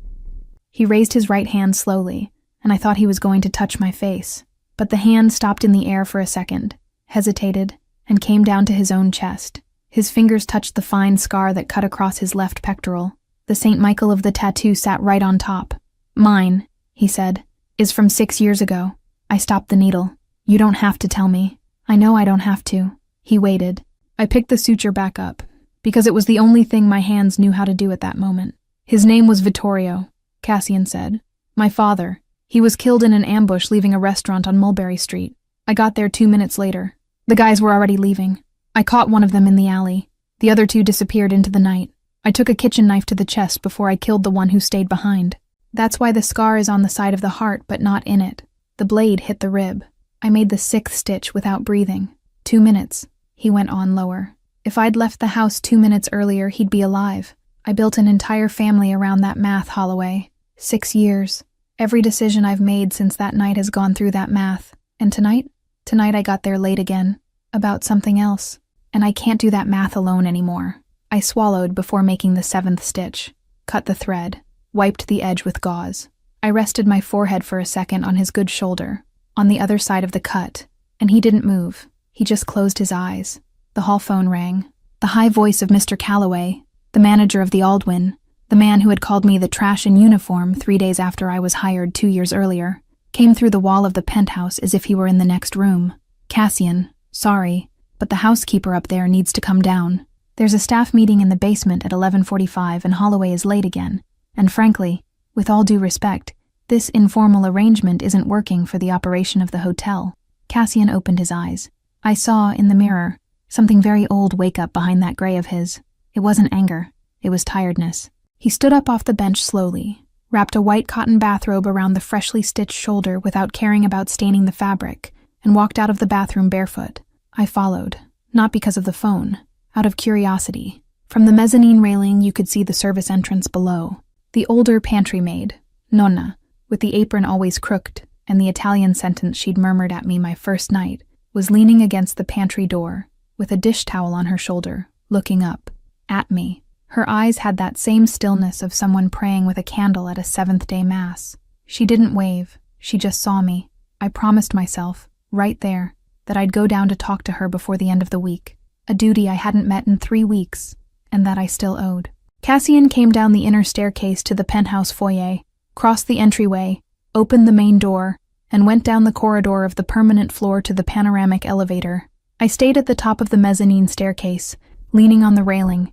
He raised his right hand slowly, and I thought he was going to touch my face. But the hand stopped in the air for a second, hesitated, and came down to his own chest. His fingers touched the fine scar that cut across his left pectoral. The St. Michael of the tattoo sat right on top. Mine, he said, is from 6 years ago. I stopped the needle. You don't have to tell me. I know I don't have to. He waited. I picked the suture back up, because it was the only thing my hands knew how to do at that moment. His name was Vittorio, Cassian said. My father. He was killed in an ambush leaving a restaurant on Mulberry Street. I got there 2 minutes later. The guys were already leaving. I caught one of them in the alley. The other 2 disappeared into the night. I took a kitchen knife to the chest before I killed the one who stayed behind. That's why the scar is on the side of the heart but not in it. The blade hit the rib. I made the 6th stitch without breathing. 2 minutes. He went on lower. If I'd left the house 2 minutes earlier, he'd be alive. I built an entire family around that math, Holloway. 6 years. Every decision I've made since that night has gone through that math. And tonight I got there late again. About something else. And I can't do that math alone anymore. I swallowed before making the 7th stitch. Cut the thread. Wiped the edge with gauze. I rested my forehead for a second on his good shoulder, on the other side of the cut, and he didn't move. He just closed his eyes. The hall phone rang. The high voice of Mr. Calloway, the manager of the Aldwyn, the man who had called me the trash in uniform 3 days after I was hired 2 years earlier, came through the wall of the penthouse as if he were in the next room. Cassian, sorry, but the housekeeper up there needs to come down. There's a staff meeting in the basement at 11:45 and Holloway is late again. And frankly, with all due respect, this informal arrangement isn't working for the operation of the hotel. Cassian opened his eyes. I saw, in the mirror, something very old wake up behind that gray of his. It wasn't anger. It was tiredness. He stood up off the bench slowly, wrapped a white cotton bathrobe around the freshly stitched shoulder without caring about staining the fabric, and walked out of the bathroom barefoot. I followed, not because of the phone, out of curiosity. From the mezzanine railing, you could see the service entrance below. The older pantry maid, Nonna, with the apron always crooked, and the Italian sentence she'd murmured at me my first night, was leaning against the pantry door, with a dish towel on her shoulder, looking up, at me. Her eyes had that same stillness of someone praying with a candle at a seventh-day mass. She didn't wave, she just saw me. I promised myself, right there, that I'd go down to talk to her before the end of the week, a duty I hadn't met in 3 weeks, and that I still owed. Cassian came down the inner staircase to the penthouse foyer, crossed the entryway, opened the main door, and went down the corridor of the permanent floor to the panoramic elevator. I stayed at the top of the mezzanine staircase, leaning on the railing,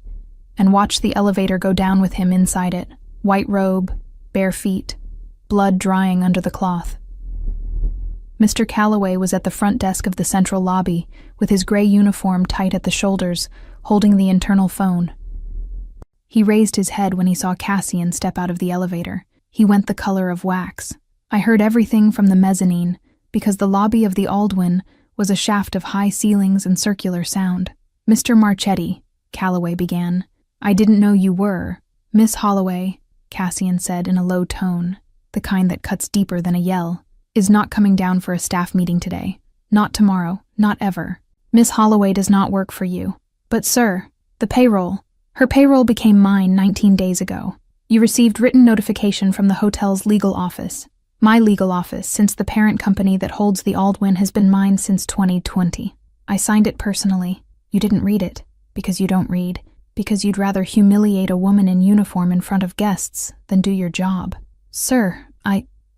and watched the elevator go down with him inside it, white robe, bare feet, blood drying under the cloth. Mr. Calloway was at the front desk of the central lobby, with his gray uniform tight at the shoulders, holding the internal phone. He raised his head when he saw Cassian step out of the elevator. He went the color of wax. I heard everything from the mezzanine, because the lobby of the Aldwyn was a shaft of high ceilings and circular sound. "Mr. Marchetti," Calloway began. "I didn't know you were." "Miss Holloway," Cassian said in a low tone, the kind that cuts deeper than a yell, "is not coming down for a staff meeting today. Not tomorrow, not ever. Miss Holloway does not work for you." "But sir, the payroll." "Her payroll became mine 19 days ago. You received written notification from the hotel's legal office. My legal office, since the parent company that holds the Aldwyn has been mine since 2020. I signed it personally. You didn't read it, because you don't read, because you'd rather humiliate a woman in uniform in front of guests than do your job." "Sir,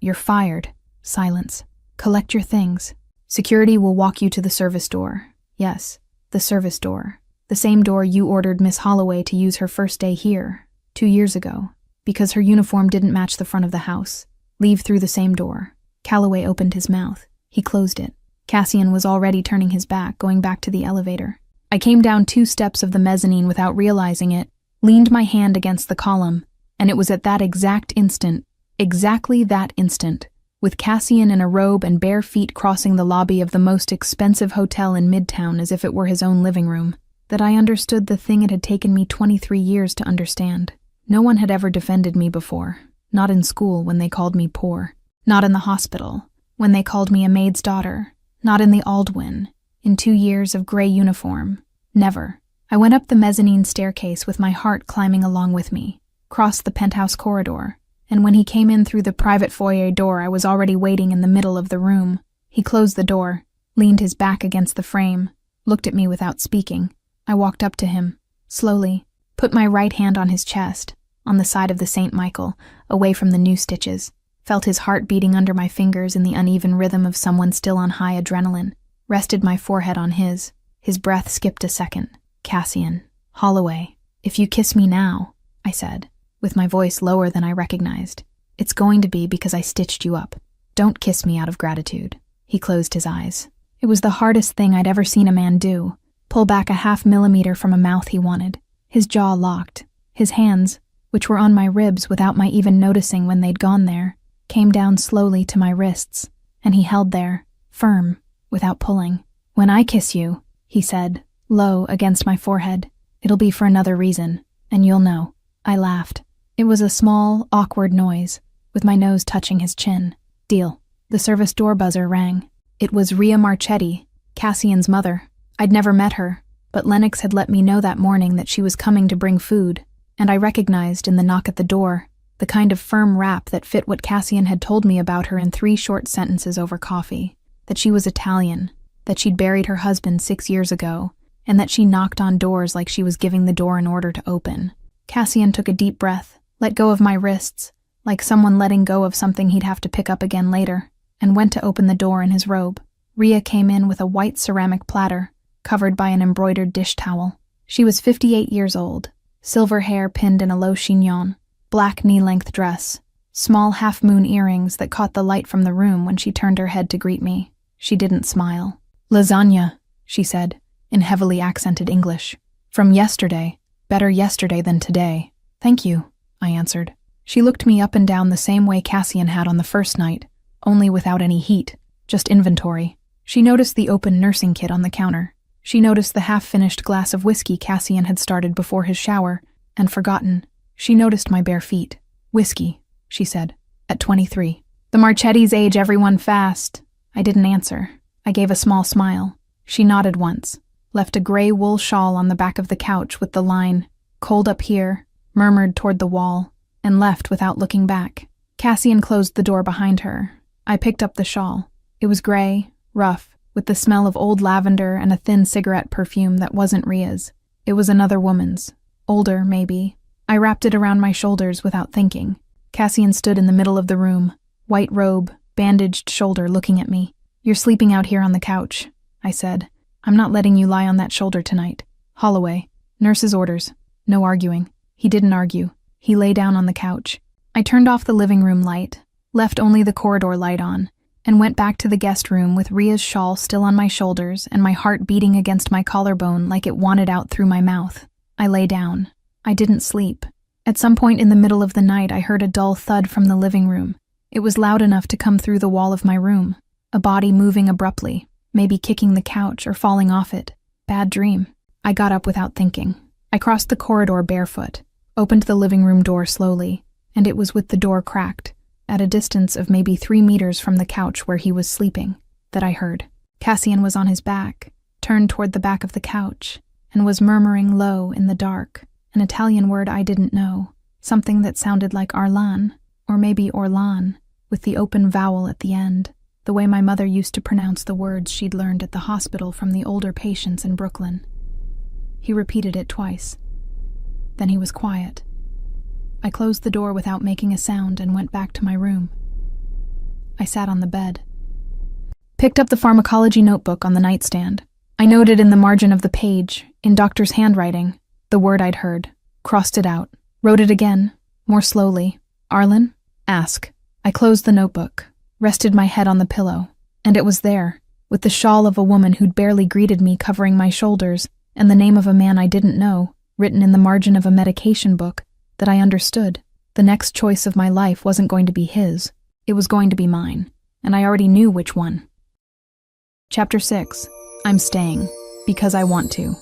You're fired." Silence. "Collect your things. Security will walk you to the service door." "Yes, the service door. The same door you ordered Miss Holloway to use her first day here, 2 years ago, because her uniform didn't match the front of the house. Leave through the same door." Calloway opened his mouth. He closed it. Cassian was already turning his back, going back to the elevator. I came down 2 steps of the mezzanine without realizing it, leaned my hand against the column, and it was at that exact instant, exactly that instant, with Cassian in a robe and bare feet crossing the lobby of the most expensive hotel in Midtown as if it were his own living room, that I understood the thing it had taken me 23 years to understand. No one had ever defended me before. Not in school when they called me poor. Not in the hospital when they called me a maid's daughter. Not in the Aldwyn. In 2 years of gray uniform. Never. I went up the mezzanine staircase with my heart climbing along with me, crossed the penthouse corridor, and when he came in through the private foyer door, I was already waiting in the middle of the room. He closed the door, leaned his back against the frame, looked at me without speaking. I walked up to him, slowly, put my right hand on his chest, on the side of the St. Michael, away from the new stitches, felt his heart beating under my fingers in the uneven rhythm of someone still on high adrenaline, rested my forehead on his. His breath skipped a second. "Cassian, Holloway, if you kiss me now," I said, with my voice lower than I recognized, "it's going to be because I stitched you up. Don't kiss me out of gratitude." He closed his eyes. It was the hardest thing I'd ever seen a man do, pull back a 0.5 millimeter from a mouth he wanted. His jaw locked. His hands, which were on my ribs without my even noticing when they'd gone there, came down slowly to my wrists, and he held there, firm, without pulling. "When I kiss you," he said, low against my forehead, "it'll be for another reason, and you'll know." I laughed. It was a small, awkward noise, with my nose touching his chin. "Deal." The service door buzzer rang. It was Ria Marchetti, Cassian's mother. I'd never met her, but Lennox had let me know that morning that she was coming to bring food, and I recognized in the knock at the door the kind of firm rap that fit what Cassian had told me about her in 3 short sentences over coffee, that she was Italian, that she'd buried her husband 6 years ago, and that she knocked on doors like she was giving the door an order to open. Cassian took a deep breath, let go of my wrists, like someone letting go of something he'd have to pick up again later, and went to open the door in his robe. Ria came in with a white ceramic platter, covered by an embroidered dish towel. She was 58 years old, silver hair pinned in a low chignon, black knee-length dress, small half-moon earrings that caught the light from the room when she turned her head to greet me. She didn't smile. "Lasagna," she said, in heavily accented English. "From yesterday. Better yesterday than today." "Thank you," I answered. She looked me up and down the same way Cassian had on the first night, only without any heat, just inventory. She noticed the open nursing kit on the counter. She noticed the half-finished glass of whiskey Cassian had started before his shower, and forgotten. She noticed my bare feet. "Whiskey," she said, "at 23. The Marchettis age everyone fast." I didn't answer. I gave a small smile. She nodded once, left a gray wool shawl on the back of the couch with the line, "Cold up here," murmured toward the wall, and left without looking back. Cassian closed the door behind her. I picked up the shawl. It was gray, rough, with the smell of old lavender and a thin cigarette perfume that wasn't Ria's. It was another woman's. Older, maybe. I wrapped it around my shoulders without thinking. Cassian stood in the middle of the room, white robe, bandaged shoulder, looking at me. "You're sleeping out here on the couch," I said. "I'm not letting you lie on that shoulder tonight. Holloway, nurse's orders." No arguing. He didn't argue. He lay down on the couch. I turned off the living room light, left only the corridor light on, and went back to the guest room with Ria's shawl still on my shoulders and my heart beating against my collarbone like it wanted out through my mouth. I lay down. I didn't sleep. At some point in the middle of the night, I heard a dull thud from the living room. It was loud enough to come through the wall of my room. A body moving abruptly. Maybe kicking the couch or falling off it. Bad dream. I got up without thinking. I crossed the corridor barefoot, opened the living room door slowly, and it was with the door cracked, at a distance of maybe 3 meters from the couch where he was sleeping, that I heard. Cassian was on his back, turned toward the back of the couch, and was murmuring low in the dark, an Italian word I didn't know, something that sounded like Arlan, or maybe Orlan, with the open vowel at the end, the way my mother used to pronounce the words she'd learned at the hospital from the older patients in Brooklyn. He repeated it twice. Then he was quiet. I closed the door without making a sound and went back to my room. I sat on the bed. Picked up the pharmacology notebook on the nightstand. I noted in the margin of the page, in Doctor's handwriting, the word I'd heard, crossed it out, wrote it again, more slowly. Arlen? Ask. I closed the notebook, rested my head on the pillow, and it was there, with the shawl of a woman who'd barely greeted me covering my shoulders, and the name of a man I didn't know, written in the margin of a medication book, that I understood. The next choice of my life wasn't going to be his, it was going to be mine, and I already knew which one. Chapter 6. I'm staying, because I want to.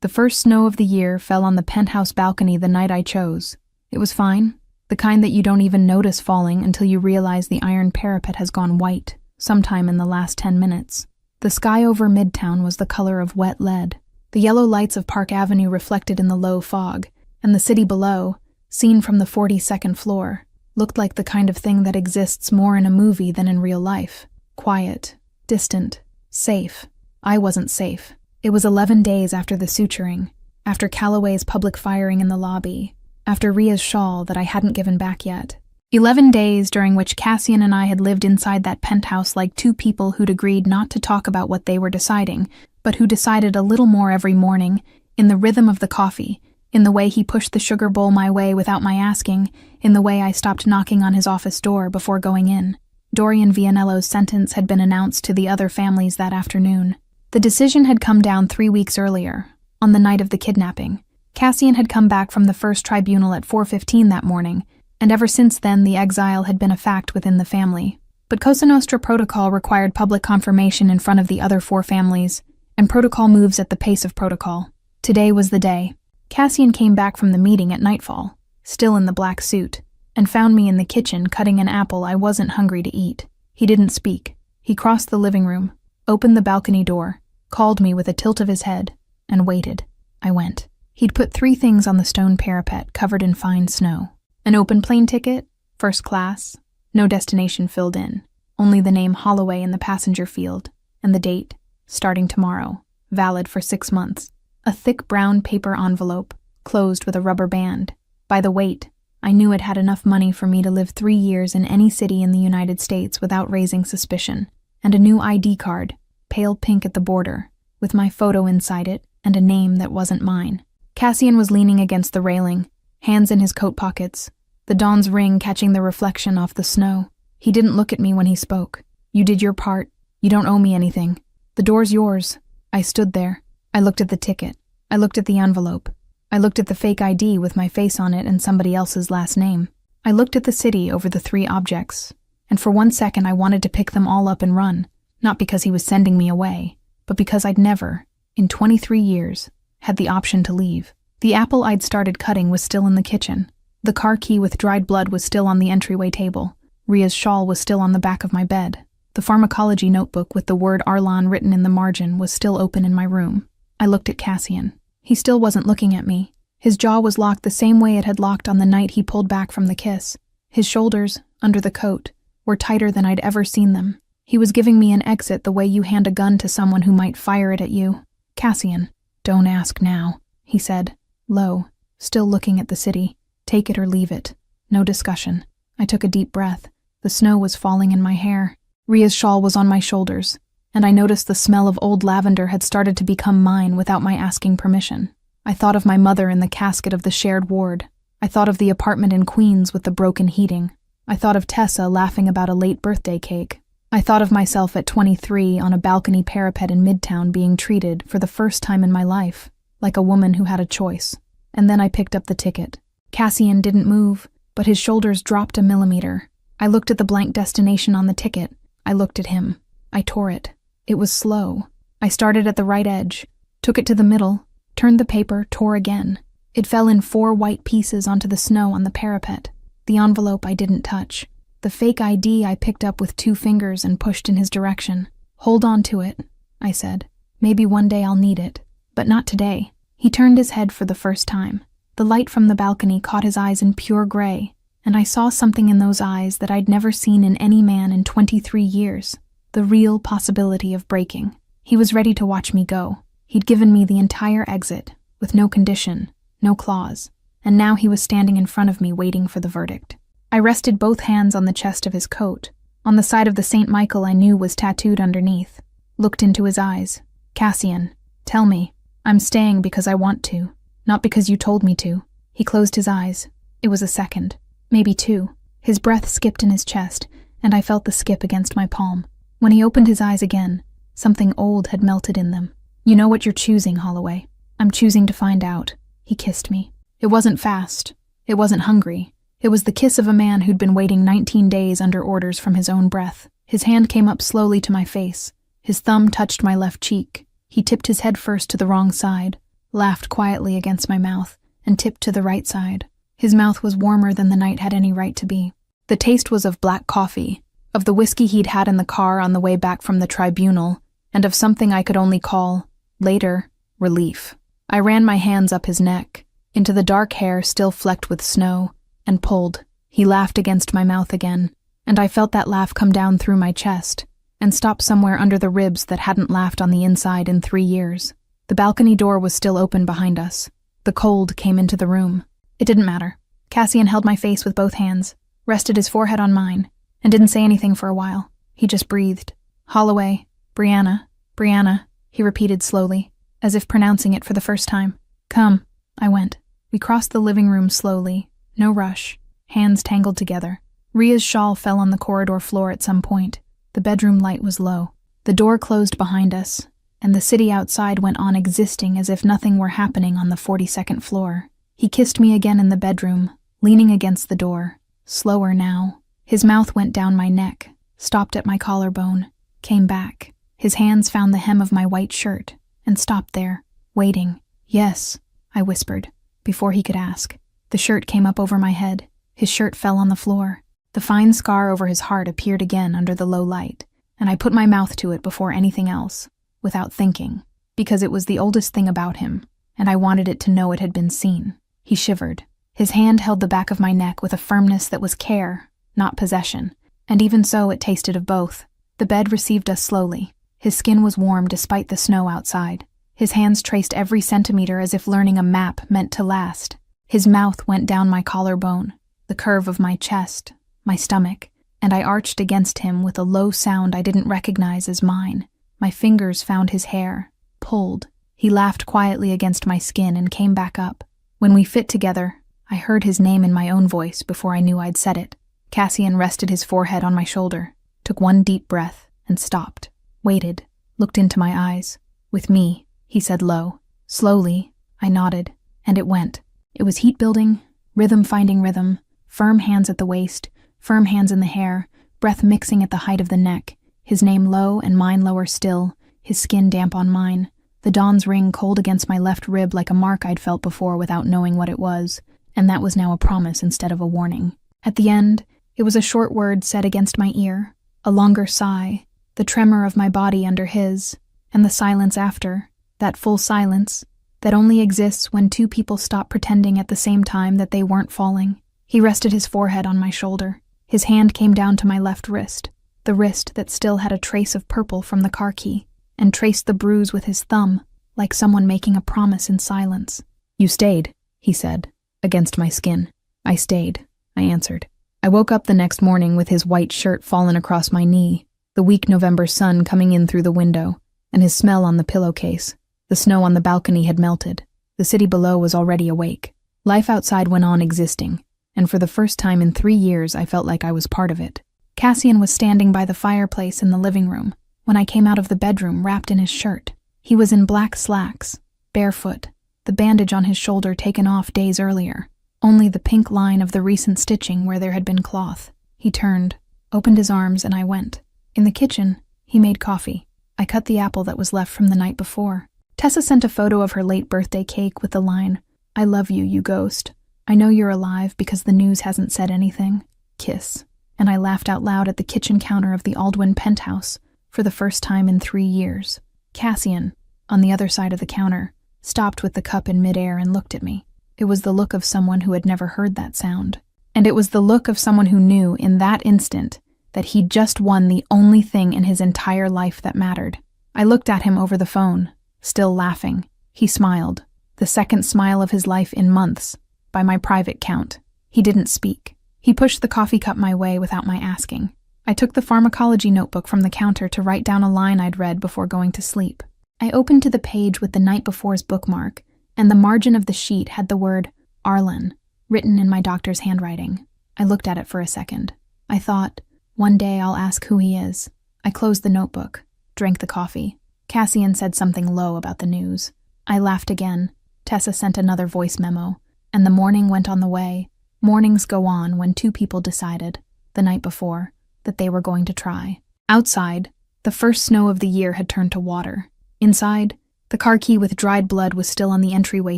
The first snow of the year fell on the penthouse balcony the night I chose. It was fine, the kind that you don't even notice falling until you realize the iron parapet has gone white, sometime in the last 10 minutes. The sky over Midtown was the color of wet lead, the yellow lights of Park Avenue reflected in the low fog, and the city below, seen from the 42nd floor, looked like the kind of thing that exists more in a movie than in real life. Quiet, distant, safe. I wasn't safe. It was 11 days after the suturing, after Calloway's public firing in the lobby, after Ria's shawl that I hadn't given back yet. 11 days during which Cassian and I had lived inside that penthouse like two people who'd agreed not to talk about what they were deciding, but who decided a little more every morning, in the rhythm of the coffee, in the way he pushed the sugar bowl my way without my asking, in the way I stopped knocking on his office door before going in. Dorian Vianello's sentence had been announced to the other families that afternoon. The decision had come down 3 weeks earlier, on the night of the kidnapping. Cassian had come back from the first tribunal at 4:15 that morning, and ever since then the exile had been a fact within the family. But Cosa Nostra protocol required public confirmation in front of the other 4 families, and protocol moves at the pace of protocol. Today was the day. Cassian came back from the meeting at nightfall, still in the black suit, and found me in the kitchen cutting an apple I wasn't hungry to eat. He didn't speak. He crossed the living room, opened the balcony door, called me with a tilt of his head, and waited. I went. He'd put 3 things on the stone parapet covered in fine snow. An open plane ticket, first class, no destination filled in, only the name Holloway in the passenger field, and the date, starting tomorrow, valid for 6 months. A thick brown paper envelope, closed with a rubber band. By the weight, I knew it had enough money for me to live 3 years in any city in the United States without raising suspicion, and a new ID card, pale pink at the border, with my photo inside it and a name that wasn't mine. Cassian was leaning against the railing, hands in his coat pockets, the dawn's ring catching the reflection off the snow. He didn't look at me when he spoke. You did your part. You don't owe me anything. The door's yours. I stood there. I looked at the ticket. I looked at the envelope. I looked at the fake ID with my face on it and somebody else's last name. I looked at the city over the 3 objects, and for 1 second I wanted to pick them all up and run, not because he was sending me away, but because I'd never, in 23 years, had the option to leave. The apple I'd started cutting was still in the kitchen. The car key with dried blood was still on the entryway table. Ria's shawl was still on the back of my bed. The pharmacology notebook with the word Arlan written in the margin was still open in my room. I looked at Cassian. He still wasn't looking at me. His jaw was locked the same way it had locked on the night he pulled back from the kiss. His shoulders, under the coat, were tighter than I'd ever seen them. He was giving me an exit the way you hand a gun to someone who might fire it at you. Cassian, don't ask now, he said, low, still looking at the city. Take it or leave it. No discussion. I took a deep breath. The snow was falling in my hair. Ria's shawl was on my shoulders, and I noticed the smell of old lavender had started to become mine without my asking permission. I thought of my mother in the casket of the shared ward. I thought of the apartment in Queens with the broken heating. I thought of Tessa laughing about a late birthday cake. I thought of myself at 23 on a balcony parapet in Midtown being treated, for the first time in my life, like a woman who had a choice. And then I picked up the ticket. Cassian didn't move, but his shoulders dropped a millimeter. I looked at the blank destination on the ticket. I looked at him. I tore it. It was slow. I started at the right edge, took it to the middle, turned the paper, tore again. It fell in 4 white pieces onto the snow on the parapet. The envelope I didn't touch. The fake ID I picked up with 2 fingers and pushed in his direction. "Hold on to it," I said. "Maybe one day I'll need it, but not today." He turned his head for the first time. The light from the balcony caught his eyes in pure gray, and I saw something in those eyes that I'd never seen in any man in 23 years. The real possibility of breaking. He was ready to watch me go. He'd given me the entire exit, with no condition, no clause, and now he was standing in front of me waiting for the verdict. I rested both hands on the chest of his coat, on the side of the St. Michael I knew was tattooed underneath, looked into his eyes. "Cassian, tell me. I'm staying because I want to, not because you told me to." He closed his eyes. It was a second, maybe 2. His breath skipped in his chest, and I felt the skip against my palm. When he opened his eyes again, something old had melted in them. "You know what you're choosing, Holloway. I'm choosing to find out." He kissed me. It wasn't fast. It wasn't hungry. It was the kiss of a man who'd been waiting 19 days under orders from his own breath. His hand came up slowly to my face. His thumb touched my left cheek. He tipped his head first to the wrong side, laughed quietly against my mouth, and tipped to the right side. His mouth was warmer than the night had any right to be. The taste was of black coffee, of the whiskey he'd had in the car on the way back from the tribunal, and of something I could only call, later, relief. I ran my hands up his neck, into the dark hair still flecked with snow, and pulled. He laughed against my mouth again, and I felt that laugh come down through my chest, and stop somewhere under the ribs that hadn't laughed on the inside in 3 years. The balcony door was still open behind us. The cold came into the room. It didn't matter. Cassian held my face with both hands, rested his forehead on mine, and didn't say anything for a while. He just breathed. "Holloway, Brianna, Brianna," he repeated slowly, as if pronouncing it for the first time. "Come." I went. We crossed the living room slowly, no rush, hands tangled together. Ria's shawl fell on the corridor floor at some point. The bedroom light was low. The door closed behind us, and the city outside went on existing as if nothing were happening on the 42nd floor. He kissed me again in the bedroom, leaning against the door, slower now. His mouth went down my neck, stopped at my collarbone, came back. His hands found the hem of my white shirt, and stopped there, waiting. "Yes," I whispered, before he could ask. The shirt came up over my head. His shirt fell on the floor. The fine scar over his heart appeared again under the low light, and I put my mouth to it before anything else, without thinking, because it was the oldest thing about him, and I wanted it to know it had been seen. He shivered. His hand held the back of my neck with a firmness that was care, not possession, and even so it tasted of both. The bed received us slowly. His skin was warm despite the snow outside. His hands traced every centimeter as if learning a map meant to last. His mouth went down my collarbone, the curve of my chest, my stomach, and I arched against him with a low sound I didn't recognize as mine. My fingers found his hair, pulled. He laughed quietly against my skin and came back up. When we fit together, I heard his name in my own voice before I knew I'd said it. Cassian rested his forehead on my shoulder, took one deep breath, and stopped, waited, looked into my eyes. "With me," he said low. Slowly, I nodded, and it went. It was heat building, rhythm finding rhythm, firm hands at the waist, firm hands in the hair, breath mixing at the height of the neck, his name low and mine lower still, his skin damp on mine, the dawn's ring cold against my left rib like a mark I'd felt before without knowing what it was, and that was now a promise instead of a warning. At the end, it was a short word said against my ear, a longer sigh, the tremor of my body under his, and the silence after, that full silence that only exists when 2 people stop pretending at the same time that they weren't falling. He rested his forehead on my shoulder. His hand came down to my left wrist, the wrist that still had a trace of purple from the car key, and traced the bruise with his thumb, like someone making a promise in silence. "You stayed," he said, against my skin. "I stayed," I answered. I woke up the next morning with his white shirt fallen across my knee, the weak November sun coming in through the window, and his smell on the pillowcase. The snow on the balcony had melted. The city below was already awake. Life outside went on existing, and for the first time in 3 years I felt like I was part of it. Cassian was standing by the fireplace in the living room when I came out of the bedroom wrapped in his shirt. He was in black slacks, barefoot, the bandage on his shoulder taken off days earlier, only the pink line of the recent stitching where there had been cloth. He turned, opened his arms, and I went. In the kitchen, He made coffee. I cut the apple that was left from the night before. Tessa sent a photo of her late birthday cake with the line, "I love you, you ghost. I know you're alive because the news hasn't said anything. Kiss." And I laughed out loud at the kitchen counter of the Aldwyn penthouse for the first time in 3 years. Cassian, on the other side of the counter, stopped with the cup in midair and looked at me. It was the look of someone who had never heard that sound. And it was the look of someone who knew in that instant that he'd just won the only thing in his entire life that mattered. I looked at him over the phone, still laughing. He smiled, the second smile of his life in months, by my private count. He didn't speak. He pushed the coffee cup my way without my asking. I took the pharmacology notebook from the counter to write down a line I'd read before going to sleep. I opened to the page with the night before's bookmark, and the margin of the sheet had the word Arlen written in my doctor's handwriting. I looked at it for a second. I thought, one day I'll ask who he is. I closed the notebook, drank the coffee. Cassian said something low about the news. I laughed again. Tessa sent another voice memo, and the morning went on the way. Mornings go on when two people decided, the night before, that they were going to try. Outside, the first snow of the year had turned to water. Inside, the car key with dried blood was still on the entryway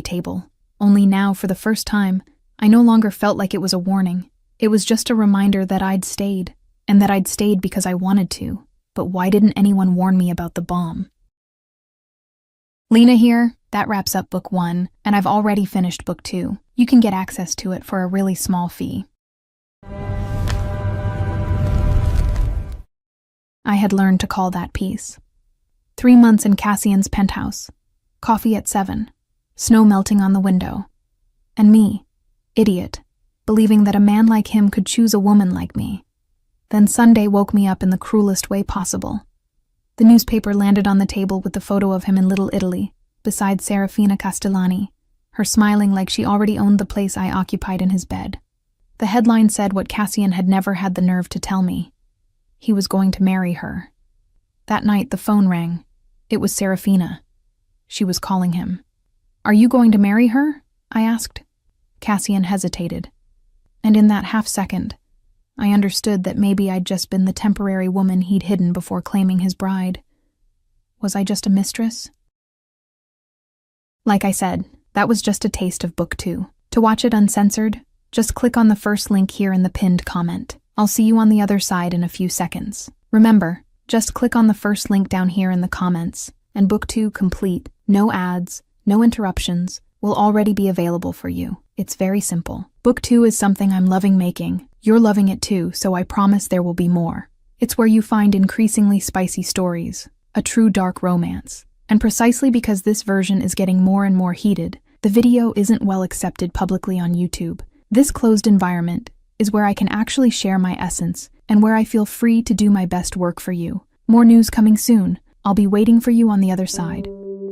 table. Only now, for the first time, I no longer felt like it was a warning. It was just a reminder that I'd stayed, and that I'd stayed because I wanted to. But why didn't anyone warn me about the bomb? Lena here. That wraps up book 1, and I've already finished book 2. You can get access to it for a really small fee. I had learned to call that peace. 3 months in Cassian's penthouse. Coffee at 7. Snow melting on the window. And me, idiot, believing that a man like him could choose a woman like me. Then Sunday woke me up in the cruelest way possible. The newspaper landed on the table with the photo of him in Little Italy, beside Serafina Castellani, her smiling like she already owned the place I occupied in his bed. The headline said what Cassian had never had the nerve to tell me. He was going to marry her. That night the phone rang. It was Serafina. She was calling him. "Are you going to marry her?" I asked. Cassian hesitated. And in that half-second, I understood that maybe I'd just been the temporary woman he'd hidden before claiming his bride. Was I just a mistress? Like I said, that was just a taste of book 2. To watch it uncensored, just click on the first link here in the pinned comment. I'll see you on the other side in a few seconds. Remember, just click on the first link down here in the comments, and book 2 complete, no ads, no interruptions, will already be available for you. It's very simple. Book 2 is something I'm loving making. You're loving it too, so I promise there will be more. It's where you find increasingly spicy stories, a true dark romance. And precisely because this version is getting more and more heated, the video isn't well accepted publicly on YouTube. This closed environment is where I can actually share my essence and where I feel free to do my best work for you. More news coming soon. I'll be waiting for you on the other side.